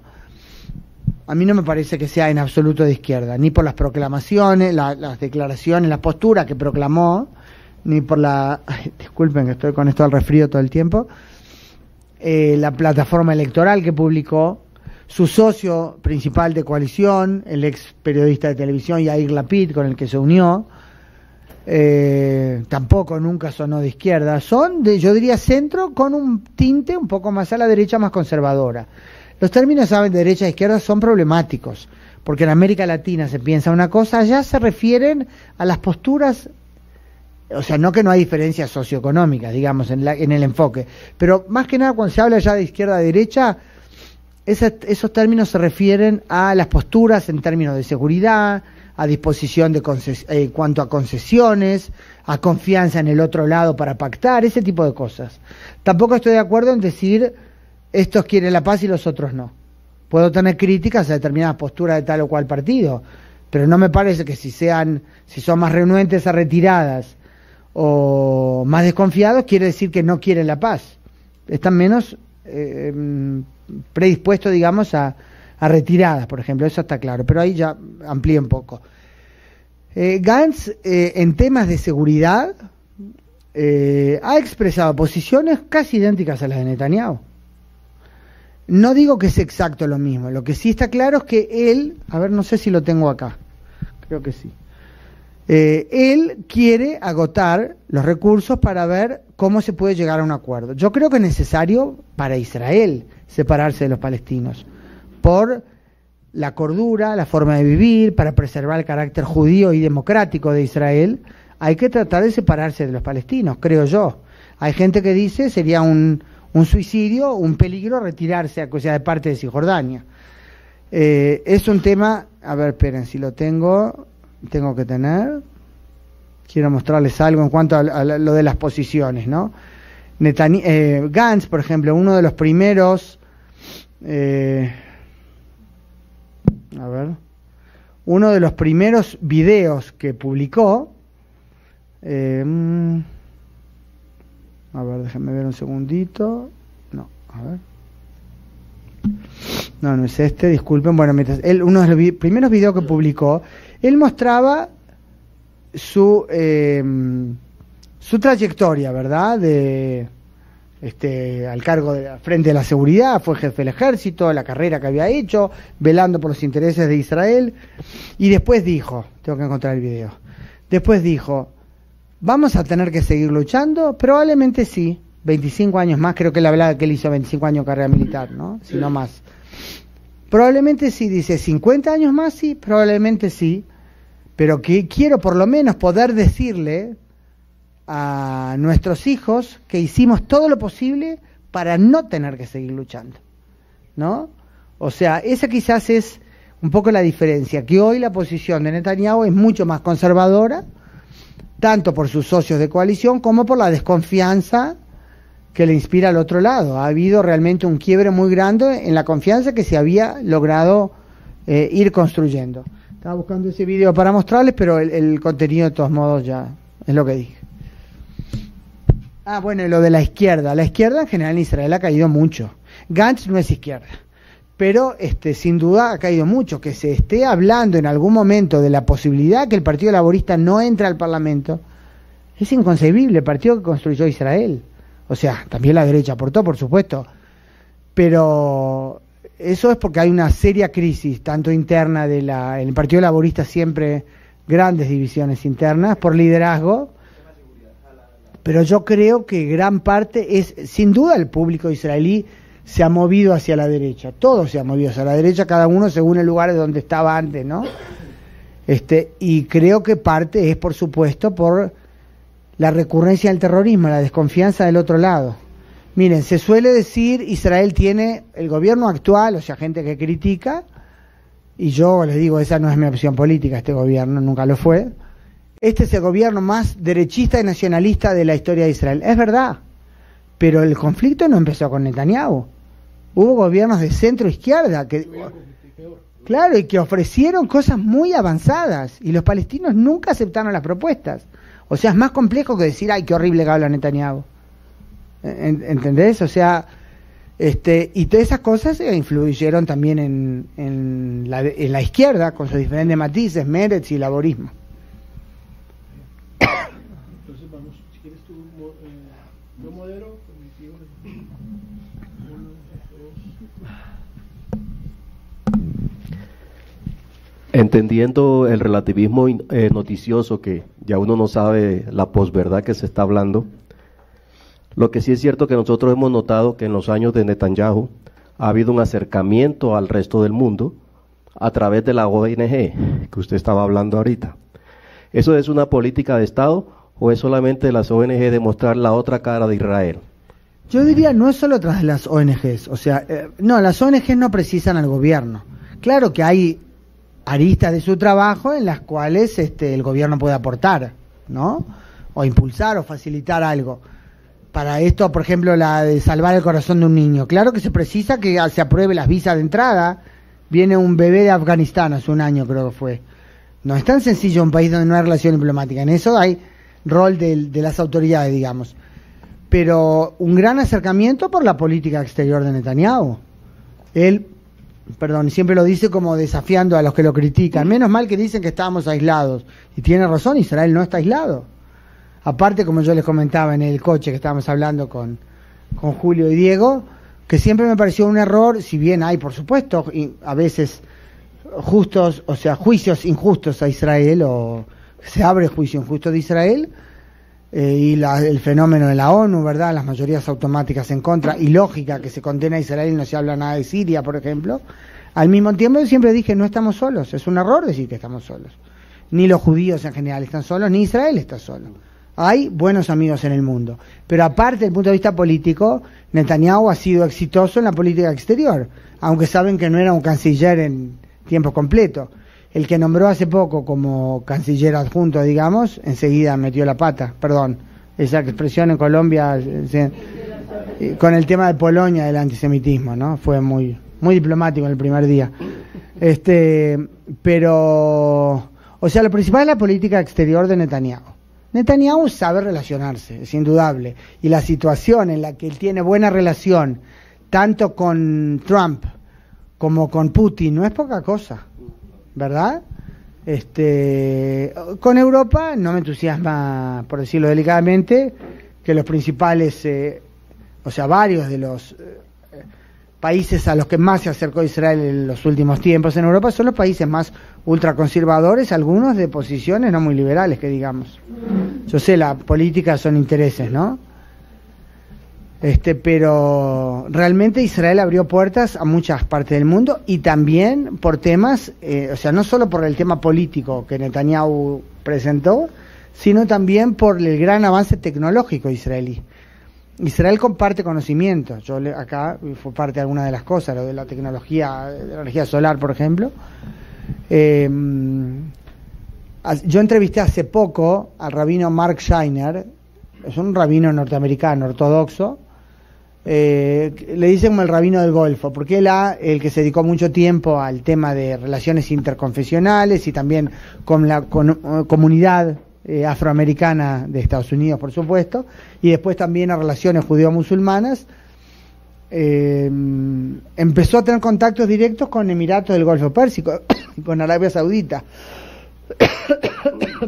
A mí no me parece que sea en absoluto de izquierda, ni por las proclamaciones, las declaraciones, la postura que proclamó, ni por disculpen que estoy con esto al resfrío todo el tiempo, la plataforma electoral que publicó. Su socio principal de coalición, el ex periodista de televisión Yair Lapid, con el que se unió, tampoco nunca sonó de izquierda. Son yo diría, centro con un tinte un poco más a la derecha, más conservadora. Los términos, saben, de derecha e izquierda son problemáticos, porque en América Latina se piensa una cosa, allá se refieren a las posturas, o sea, no que no hay diferencias socioeconómicas, digamos, en el enfoque, pero más que nada cuando se habla ya de izquierda a derecha, esos términos se refieren a las posturas en términos de seguridad, a disposición de en cuanto a concesiones, a confianza en el otro lado para pactar, ese tipo de cosas. Tampoco estoy de acuerdo en decir estos quieren la paz y los otros no. Puedo tener críticas a determinadas posturas de tal o cual partido, pero no me parece que si son más renuentes a retiradas o más desconfiados, quiere decir que no quieren la paz. Están menos predispuestos, digamos, a retiradas, por ejemplo, eso está claro, pero ahí ya amplíe un poco. Gantz, en temas de seguridad, ha expresado posiciones casi idénticas a las de Netanyahu. No digo que es exacto lo mismo, lo que sí está claro es que él, a ver, no sé si lo tengo acá, creo que sí. Él quiere agotar los recursos para ver cómo se puede llegar a un acuerdo. Yo creo que es necesario para Israel separarse de los palestinos, por la cordura, la forma de vivir, para preservar el carácter judío y democrático de Israel. Hay que tratar de separarse de los palestinos, creo yo. Hay gente que dice sería un suicidio, un peligro retirarse, o sea, de parte de Cisjordania. Es un tema, a ver, esperen, si lo tengo que tener. Quiero mostrarles algo en cuanto a lo de las posiciones, ¿no? Gantz, por ejemplo, uno de los primeros, uno de los primeros videos que publicó, a ver, déjenme ver un segundito. No, a ver. No es este, disculpen. Bueno, uno de los primeros videos que publicó, él mostraba su trayectoria, ¿verdad? Al cargo de frente de la seguridad, fue jefe del ejército, la carrera que había hecho, velando por los intereses de Israel, y después dijo, tengo que encontrar el video, después dijo, ¿vamos a tener que seguir luchando? Probablemente sí, 25 años más, creo que él hablaba que él hizo 25 años de carrera militar, ¿no? Si no más. Probablemente sí, dice, 50 años más, sí, probablemente sí, pero que quiero por lo menos poder decirle a nuestros hijos que hicimos todo lo posible para no tener que seguir luchando, ¿no? O sea, esa quizás es un poco la diferencia, que hoy la posición de Netanyahu es mucho más conservadora, tanto por sus socios de coalición como por la desconfianza que le inspira al otro lado. Ha habido realmente un quiebre muy grande en la confianza que se había logrado ir construyendo. Estaba buscando ese video para mostrarles, pero el contenido de todos modos ya es lo que dije. Bueno, lo de la izquierda. La izquierda en general en Israel ha caído mucho. Gantz no es izquierda, pero sin duda ha caído mucho. Que se esté hablando en algún momento de la posibilidad que el Partido Laborista no entre al Parlamento, es inconcebible. El partido que construyó Israel. O sea, también la derecha aportó, por supuesto, pero eso es porque hay una seria crisis, tanto interna en el Partido Laborista, siempre grandes divisiones internas por liderazgo, pero yo creo que gran parte es, sin duda, el público israelí se ha movido hacia la derecha, todo se ha movido hacia la derecha, cada uno según el lugar donde estaba antes, ¿no? Y creo que parte es, por supuesto, por la recurrencia del terrorismo, la desconfianza del otro lado. Miren, se suele decir, Israel tiene el gobierno actual, o sea, gente que critica, y yo les digo, esa no es mi opción política, este gobierno nunca lo fue. Este es el gobierno más derechista y nacionalista de la historia de Israel. Es verdad, pero el conflicto no empezó con Netanyahu. Hubo gobiernos de centro-izquierda que, claro, y que ofrecieron cosas muy avanzadas, y los palestinos nunca aceptaron las propuestas. O sea, es más complejo que decir, ay, qué horrible que habla Netanyahu. ¿Entendés? O sea, y todas esas cosas influyeron también en la izquierda, con sus diferentes matices, Meretz y laborismo. Entonces vamos, si quieres tú, yo modero. Entendiendo el relativismo noticioso, que ya uno no sabe la posverdad que se está hablando, lo que sí es cierto que nosotros hemos notado que en los años de Netanyahu ha habido un acercamiento al resto del mundo a través de la ONG que usted estaba hablando ahorita. ¿Eso es una política de Estado o es solamente las ONG de mostrar la otra cara de Israel? Yo diría, no es solo tras las ONGs, o sea, no, las ONGs no precisan al gobierno. Claro que hay aristas de su trabajo en las cuales el gobierno puede aportar, ¿no? O impulsar o facilitar algo. Para esto, por ejemplo, la de salvar el corazón de un niño. Claro que se precisa que se apruebe las visas de entrada. Viene un bebé de Afganistán hace un año, creo que fue. No es tan sencillo un país donde no hay relación diplomática. En eso hay rol de las autoridades, digamos. Pero un gran acercamiento por la política exterior de Netanyahu. Él, siempre lo dice como desafiando a los que lo critican. Menos mal que dicen que estábamos aislados. Y tiene razón, Israel no está aislado. Aparte, como yo les comentaba en el coche que estábamos hablando con Julio y Diego, que siempre me pareció un error, si bien hay, por supuesto, a veces juicios injustos a Israel, o se abre juicio injusto de Israel, el fenómeno de la ONU, ¿verdad? Las mayorías automáticas en contra, y lógica que se condena a Israel y no se habla nada de Siria, por ejemplo. Al mismo tiempo, yo siempre dije, no estamos solos, es un error decir que estamos solos. Ni los judíos en general están solos, ni Israel está solo. Hay buenos amigos en el mundo. Pero aparte, desde el punto de vista político, Netanyahu ha sido exitoso en la política exterior, aunque saben que no era un canciller en tiempo completo. El que nombró hace poco como canciller adjunto, digamos, enseguida metió la pata. Perdón, esa expresión en Colombia, con el tema de Polonia, del antisemitismo, ¿no? Fue muy diplomático en el primer día. Pero, o sea, lo principal es la política exterior de Netanyahu. Netanyahu sabe relacionarse, es indudable, y la situación en la que él tiene buena relación, tanto con Trump como con Putin, no es poca cosa, ¿verdad? Con Europa no me entusiasma, por decirlo delicadamente, que los principales, varios de los países a los que más se acercó Israel en los últimos tiempos en Europa son los países más ultraconservadores, algunos de posiciones no muy liberales, que digamos. Yo sé, la política son intereses, ¿no? Pero realmente Israel abrió puertas a muchas partes del mundo, y también por temas, no solo por el tema político que Netanyahu presentó, sino también por el gran avance tecnológico israelí. Israel comparte conocimientos. Yo acá fue parte de algunas de las cosas, lo de la tecnología, de la energía solar, por ejemplo. Yo entrevisté hace poco al rabino Mark Scheiner, es un rabino norteamericano, ortodoxo, le dicen como el rabino del Golfo, porque él el que se dedicó mucho tiempo al tema de relaciones interconfesionales y también con la comunidad afroamericana de Estados Unidos, por supuesto, y después también a relaciones judío-musulmanas. Empezó a tener contactos directos con Emiratos del Golfo Pérsico y con Arabia Saudita.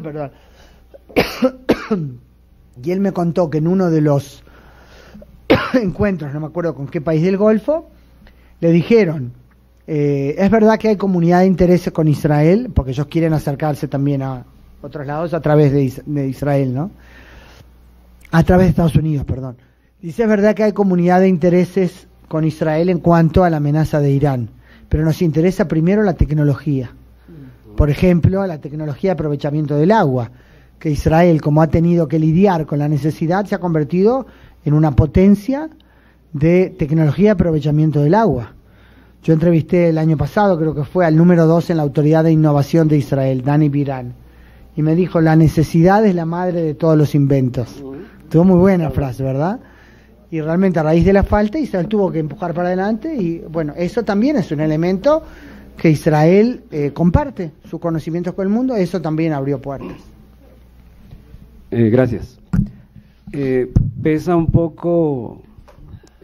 Perdón. Y él me contó que en uno de los encuentros, no me acuerdo con qué país del Golfo, le dijeron, es verdad que hay comunidad de intereses con Israel, porque ellos quieren acercarse también a otros lados a través de Israel, ¿no? A través de Estados Unidos, perdón. Dice, es verdad que hay comunidad de intereses con Israel en cuanto a la amenaza de Irán, pero nos interesa primero la tecnología. Por ejemplo, la tecnología de aprovechamiento del agua, que Israel, como ha tenido que lidiar con la necesidad, se ha convertido en una potencia de tecnología de aprovechamiento del agua. Yo entrevisté el año pasado, creo que fue, al número 2 en la Autoridad de Innovación de Israel, Dani Biran, y me dijo, la necesidad es la madre de todos los inventos. Tuvo muy buena frase, ¿verdad? Y realmente a raíz de la falta Israel tuvo que empujar para adelante, y bueno, eso también es un elemento que Israel comparte sus conocimientos con el mundo. Eso también abrió puertas. Gracias. Pesa un poco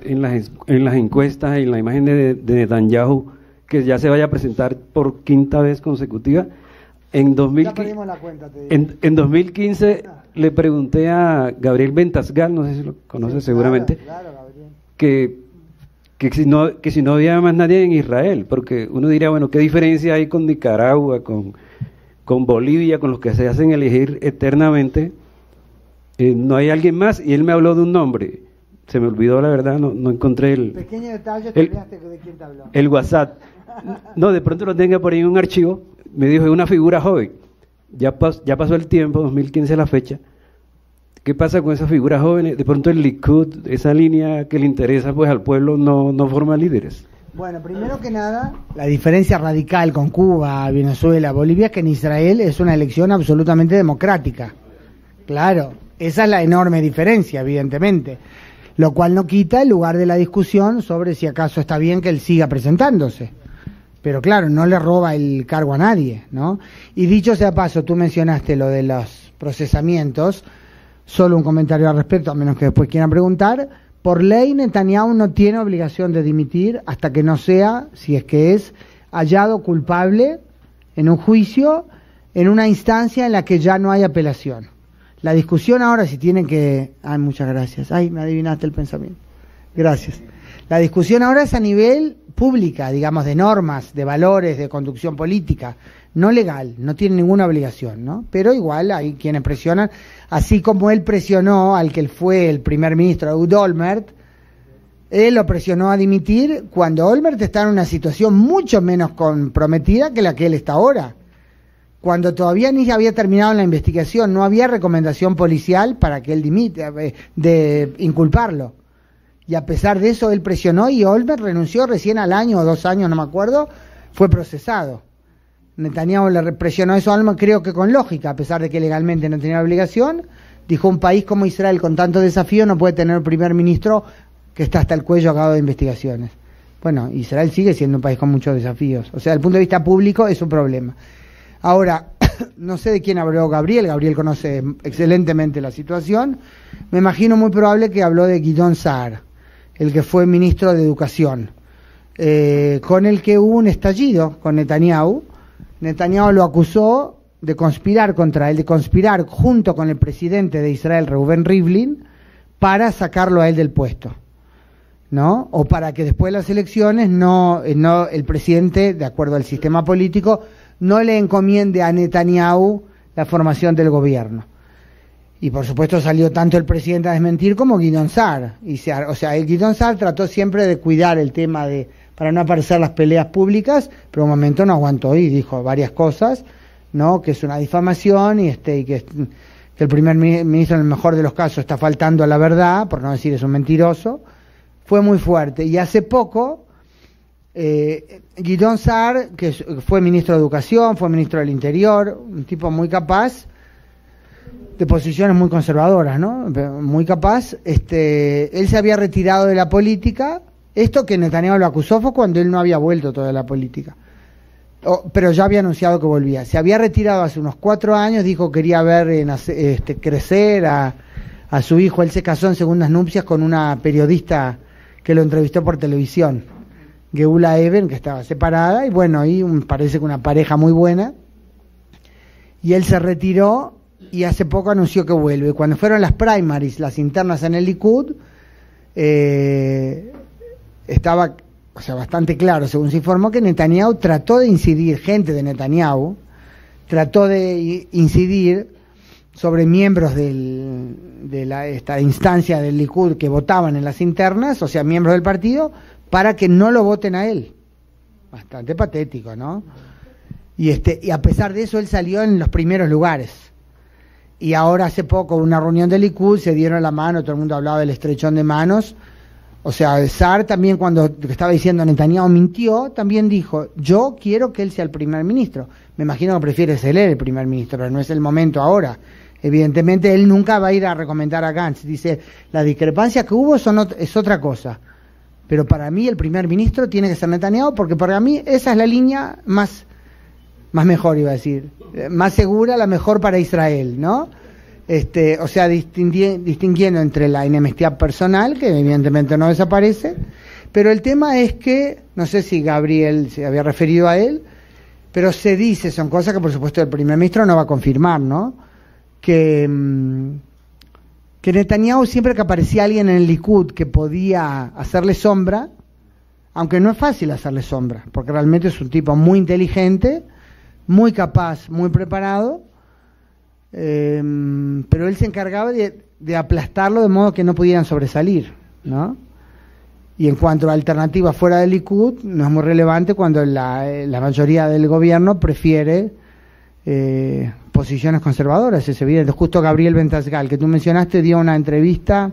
en las encuestas y en la imagen de Netanyahu que ya se vaya a presentar por quinta vez consecutiva. En 2015 le pregunté a Gabriel Bentasgal, no sé si lo conoces, seguramente, claro, Gabriel. que si no había más nadie en Israel, porque uno diría, bueno, ¿qué diferencia hay con Nicaragua, con Bolivia, con los que se hacen elegir eternamente? No hay alguien más, y él me habló de un nombre, se me olvidó la verdad, no encontré el... Pequeño detalle, te olvidaste de quién te habló. El WhatsApp. No, de pronto lo tenga por ahí en un archivo. Me dijo, es una figura joven. Ya pasó el tiempo, 2015 la fecha, ¿Qué pasa con esas figuras jóvenes? De pronto el Likud, esa línea que le interesa pues al pueblo, no forma líderes. Bueno, primero que nada, la diferencia radical con Cuba, Venezuela, Bolivia es que en Israel es una elección absolutamente democrática. Claro, esa es la enorme diferencia, evidentemente. Lo cual no quita el lugar de la discusión sobre si acaso está bien que él siga presentándose. Pero claro, no le roba el cargo a nadie, ¿no? Y dicho sea paso, tú mencionaste lo de los procesamientos. Solo un comentario al respecto, a menos que después quieran preguntar. Por ley, Netanyahu no tiene obligación de dimitir hasta que no sea, si es que es, hallado culpable en un juicio, en una instancia en la que ya no hay apelación. La discusión ahora si tienen que... Ay, muchas gracias. Ay, me adivinaste el pensamiento. Gracias. La discusión ahora es a nivel pública, digamos, de normas, de valores, de conducción política, no legal, no tiene ninguna obligación, ¿no? Pero igual hay quienes presionan, así como él presionó al que fue el primer ministro, Ehud Olmert, él lo presionó a dimitir cuando Olmert está en una situación mucho menos comprometida que la que él está ahora. Cuando todavía ni había terminado la investigación, no había recomendación policial para que él dimita, de inculparlo. Y a pesar de eso, él presionó y Olmert renunció recién al año o 2 años, no me acuerdo, fue procesado. Netanyahu le presionó eso a Olmert, creo que con lógica, a pesar de que legalmente no tenía obligación. Dijo, un país como Israel con tanto desafío no puede tener un primer ministro que está hasta el cuello a cabo de investigaciones. Bueno, Israel sigue siendo un país con muchos desafíos. O sea, desde el punto de vista público es un problema. Ahora, no sé de quién habló Gabriel conoce excelentemente la situación. Me imagino muy probable que habló de Gideon Sa'ar, el que fue ministro de Educación, con el que hubo un estallido con Netanyahu. Netanyahu lo acusó de conspirar contra él, de conspirar junto con el presidente de Israel, Reuven Rivlin, para sacarlo a él del puesto, ¿no? O para que después de las elecciones el presidente, de acuerdo al sistema político, no le encomiende a Netanyahu la formación del gobierno. Y por supuesto salió tanto el presidente a desmentir como Gideon Sa'ar. O sea, el Gideon Sa'ar trató siempre de cuidar el tema para no aparecer las peleas públicas, pero un momento no aguantó y dijo varias cosas, ¿no? Que es una difamación y que el primer ministro en el mejor de los casos está faltando a la verdad, por no decir es un mentiroso. Fue muy fuerte. Y hace poco, Gideon Sa'ar, que fue ministro de Educación, fue ministro del Interior, un tipo muy capaz, de posiciones muy conservadoras, ¿no? Muy capaz. Él se había retirado de la política. Esto que Netanyahu lo acusó fue cuando él no había vuelto toda la política. Pero ya había anunciado que volvía. Se había retirado hace unos 4 años, dijo que quería ver crecer a su hijo. Él se casó en segundas nupcias con una periodista que lo entrevistó por televisión, Geula Even, que estaba separada, y bueno, ahí parece que una pareja muy buena. Y él se retiró y hace poco anunció que vuelve. Cuando fueron las primaries, las internas en el Likud, estaba bastante claro, según se informó, que Netanyahu trató de incidir, gente de Netanyahu, trató de incidir sobre miembros de esta instancia del Likud que votaban en las internas, o sea, miembros del partido, para que no lo voten a él. Bastante patético, ¿no? Y a pesar de eso, él salió en los primeros lugares. Y ahora hace poco, una reunión del Likud, se dieron la mano, todo el mundo hablaba del estrechón de manos. O sea, Sa'ar también, cuando estaba diciendo Netanyahu mintió, también dijo, yo quiero que él sea el primer ministro. Me imagino que prefiere ser él el primer ministro, pero no es el momento ahora. Evidentemente, él nunca va a ir a recomendar a Gantz. Dice, la discrepancia que hubo es otra cosa. Pero para mí el primer ministro tiene que ser Netanyahu, porque para mí esa es la línea más mejor, iba a decir, más segura, la mejor para Israel, ¿no? O sea, distinguiendo entre la enemistad personal, que evidentemente no desaparece, pero el tema es que, no sé si Gabriel se había referido a él, pero se dice, son cosas que por supuesto el primer ministro no va a confirmar, ¿no? Que Netanyahu, siempre que aparecía alguien en el Likud que podía hacerle sombra, aunque no es fácil hacerle sombra, porque realmente es un tipo muy inteligente, muy capaz, muy preparado, pero él se encargaba de aplastarlo de modo que no pudieran sobresalir, ¿no? Y en cuanto a alternativas fuera del Likud, no es muy relevante cuando la mayoría del gobierno prefiere posiciones conservadoras, es evidente. Justo Gabriel Ventasgal, que tú mencionaste, dio una entrevista,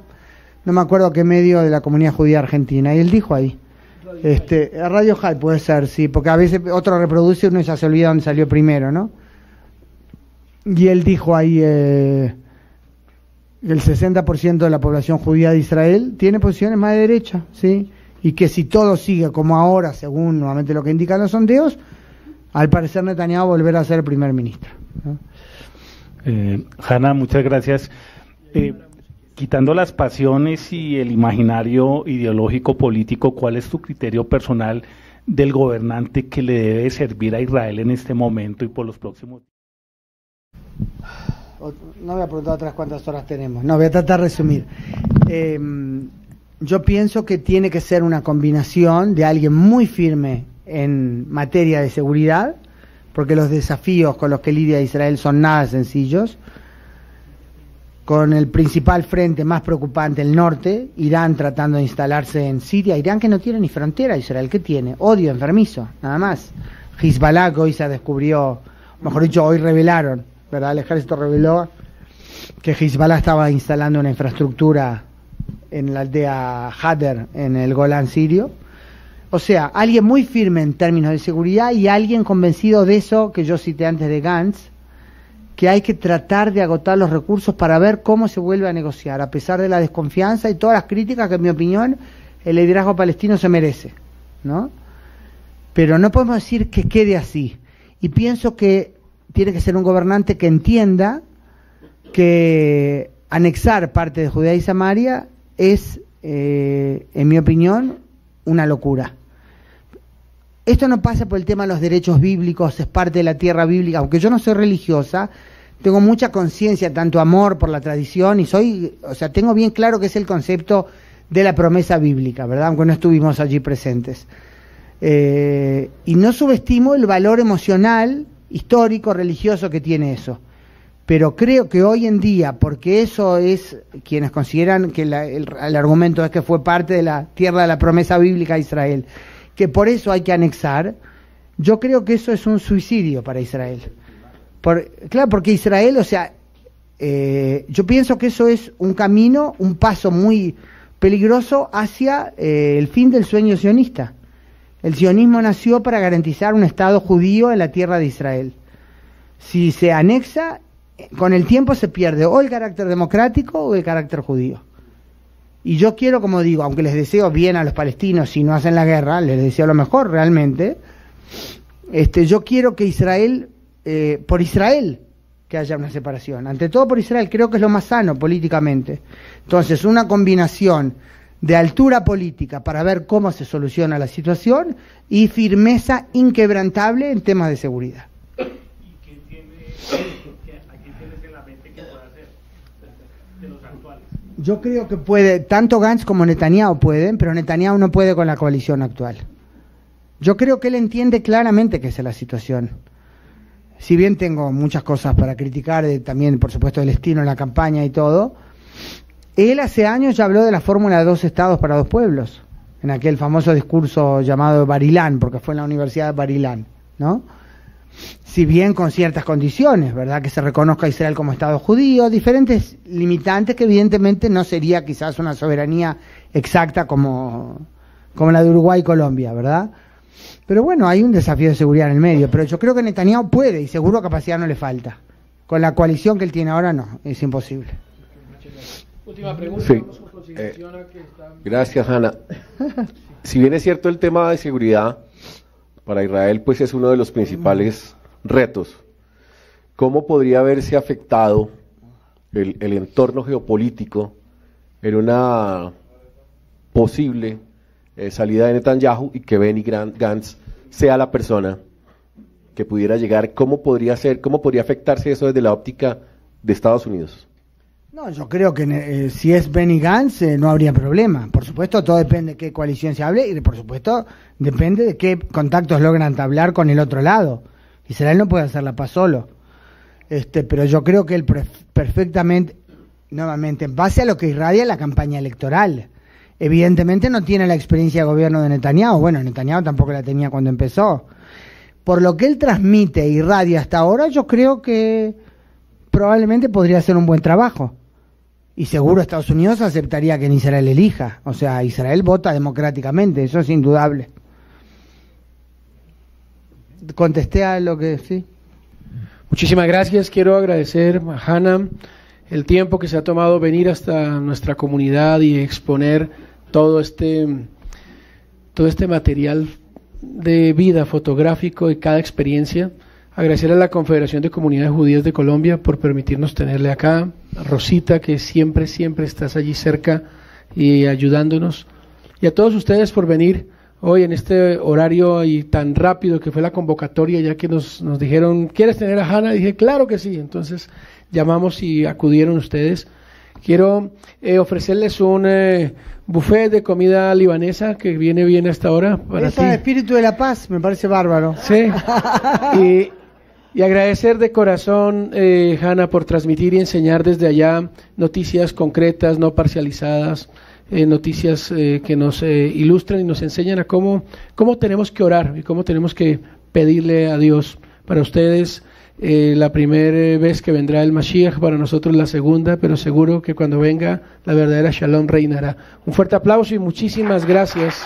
no me acuerdo qué medio de la comunidad judía argentina, y él dijo ahí, Radio High puede ser, sí, porque a veces otro reproduce y uno ya se olvida dónde salió primero, ¿no? Y él dijo ahí, el 60% de la población judía de Israel tiene posiciones más de derecha, ¿sí? Y que si todo sigue como ahora, según nuevamente lo que indican los sondeos, al parecer Netanyahu volverá a ser primer ministro, ¿no? Hanna, muchas gracias. Quitando las pasiones y el imaginario ideológico político, ¿cuál es tu criterio personal del gobernante que le debe servir a Israel en este momento y por los próximos? No voy a preguntar otras cuántas horas tenemos, no, voy a tratar de resumir. Yo pienso que tiene que ser una combinación de alguien muy firme en materia de seguridad, porque los desafíos con los que lidia Israel son nada sencillos, con el principal frente más preocupante, el norte, Irán tratando de instalarse en Siria, Irán que no tiene ni frontera, Israel que tiene, odio enfermizo, nada más. Hezbollah, que hoy se descubrió, mejor dicho, hoy revelaron, ¿verdad? El ejército reveló que Hezbollah estaba instalando una infraestructura en la aldea Hadar, en el Golán sirio. O sea, alguien muy firme en términos de seguridad y alguien convencido de eso que yo cité antes de Gantz, que hay que tratar de agotar los recursos para ver cómo se vuelve a negociar, a pesar de la desconfianza y todas las críticas que, en mi opinión, el liderazgo palestino se merece, ¿no? Pero no podemos decir que quede así. Y pienso que tiene que ser un gobernante que entienda que anexar parte de Judea y Samaria es, en mi opinión, una locura. Esto no pasa por el tema de los derechos bíblicos, es parte de la tierra bíblica. Aunque yo no soy religiosa, tengo mucha conciencia, tanto amor por la tradición, y tengo bien claro que es el concepto de la promesa bíblica, ¿verdad? Aunque no estuvimos allí presentes. Y no subestimo el valor emocional, histórico, religioso que tiene eso. Pero creo que hoy en día, porque eso es, quienes consideran que el argumento es que fue parte de la tierra de la promesa bíblica de Israel, que por eso hay que anexar, yo creo que eso es un suicidio para Israel. Claro, porque Israel, yo pienso que eso es un camino, un paso muy peligroso hacia el fin del sueño sionista. El sionismo nació para garantizar un Estado judío en la tierra de Israel. Si se anexa, con el tiempo se pierde o el carácter democrático o el carácter judío. Y yo quiero, como digo, aunque les deseo bien a los palestinos si no hacen la guerra, les deseo lo mejor realmente, yo quiero que Israel, por Israel, que haya una separación. Ante todo por Israel, creo que es lo más sano políticamente. Entonces, una combinación de altura política para ver cómo se soluciona la situación y firmeza inquebrantable en temas de seguridad. ¿Y qué tienes en la mente que pueda hacer de los actuales? Yo creo que puede, tanto Gantz como Netanyahu pueden, pero Netanyahu no puede con la coalición actual. Yo creo que él entiende claramente que esa es la situación. Si bien tengo muchas cosas para criticar, también por supuesto el estilo en la campaña y todo, él hace años ya habló de la fórmula de 2 estados para 2 pueblos, en aquel famoso discurso llamado Bar-Ilán, porque fue en la Universidad de Bar-Ilán, ¿no? Si bien con ciertas condiciones, ¿verdad? Que se reconozca a Israel como Estado judío, diferentes limitantes que evidentemente no sería quizás una soberanía exacta como la de Uruguay y Colombia, ¿verdad? Pero bueno, hay un desafío de seguridad en el medio, pero yo creo que Netanyahu puede y seguro capacidad no le falta. Con la coalición que él tiene ahora no, es imposible. Última pregunta. Sí. Gracias, Hanna. Si bien es cierto el tema de seguridad, para Israel pues es uno de los principales retos. ¿Cómo podría verse afectado el entorno geopolítico en una posible salida de Netanyahu y que Benny Gantz sea la persona que pudiera llegar? ¿Cómo podría afectarse eso desde la óptica de Estados Unidos? No, yo creo que si es Benny Gantz no habría problema. Por supuesto, todo depende de qué coalición se hable y por supuesto depende de qué contactos logran entablar con el otro lado. Israel no puede hacer la paz solo. Pero yo creo que él perfectamente, nuevamente, en base a lo que irradia la campaña electoral, evidentemente no tiene la experiencia de gobierno de Netanyahu. Bueno, Netanyahu tampoco la tenía cuando empezó. Por lo que él transmite e irradia hasta ahora, yo creo que probablemente podría ser un buen trabajo. Y seguro Estados Unidos aceptaría que en Israel elija. O sea, Israel vota democráticamente, eso es indudable. ¿Contesté a lo que sí? Muchísimas gracias. Quiero agradecer a Hannah el tiempo que se ha tomado venir hasta nuestra comunidad y exponer todo este material de vida fotográfico de cada experiencia. Agradecer a la Confederación de Comunidades Judías de Colombia por permitirnos tenerle acá, a Rosita, que siempre estás allí cerca y ayudándonos, y a todos ustedes por venir hoy en este horario y tan rápido que fue la convocatoria, ya que nos dijeron, ¿quieres tener a Hannah? Dije, claro que sí. Entonces llamamos y acudieron ustedes. Quiero ofrecerles un buffet de comida libanesa que viene bien hasta ahora para Eso ti. es espíritu de la paz, me parece bárbaro. Sí. Y agradecer de corazón, Hannah, por transmitir y enseñar desde allá noticias concretas, no parcializadas, noticias que nos ilustran y nos enseñan a cómo tenemos que orar y cómo tenemos que pedirle a Dios. Para ustedes, la primera vez que vendrá el Mashiach, para nosotros la segunda, pero seguro que cuando venga la verdadera Shalom reinará. Un fuerte aplauso y muchísimas gracias.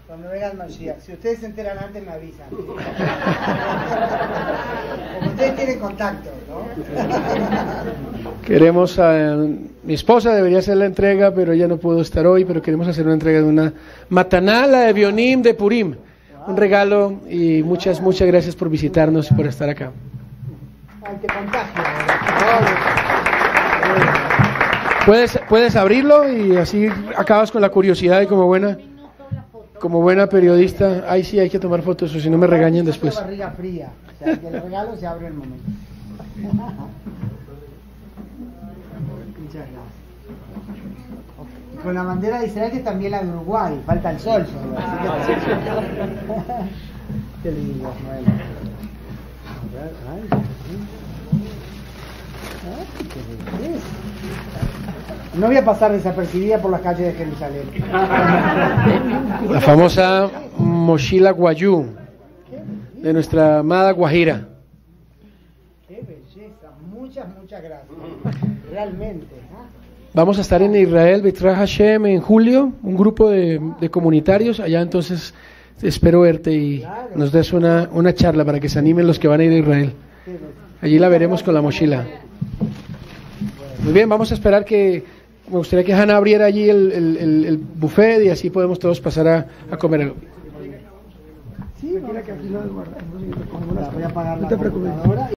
Cuando venga el Mashiach. Si ustedes se enteran antes, me avisan. Como ustedes tienen contacto, ¿no? Queremos mi esposa debería hacer la entrega, pero ella no pudo estar hoy, pero queremos hacer una entrega de una mataná, la de Bionim de Purim. Un regalo y muchas gracias por visitarnos y por estar acá. Ay, te contagio. Puedes abrirlo y así acabas con la curiosidad y como buena periodista. Ahí sí hay que tomar fotos, o si no me regañan después. La barriga fría, o sea, que el regalo se abre en el momento. Muchas gracias. Con la bandera de Israel, que es también la de Uruguay, falta el sol solo. Así que... Qué lindo, bueno. No voy a pasar desapercibida por las calles de Jerusalén. La famosa mochila guayú de nuestra amada Guajira. Qué belleza, muchas gracias. Realmente. Vamos a estar en Israel, B'ezrat Hashem, en julio, un grupo de comunitarios allá, entonces espero verte y nos des una charla para que se animen los que van a ir a Israel. Allí la veremos con la mochila. Muy bien, vamos a esperar me gustaría que Hannah abriera allí el buffet y así podemos todos pasar a comer algo. Sí, voy a apagar la computadora.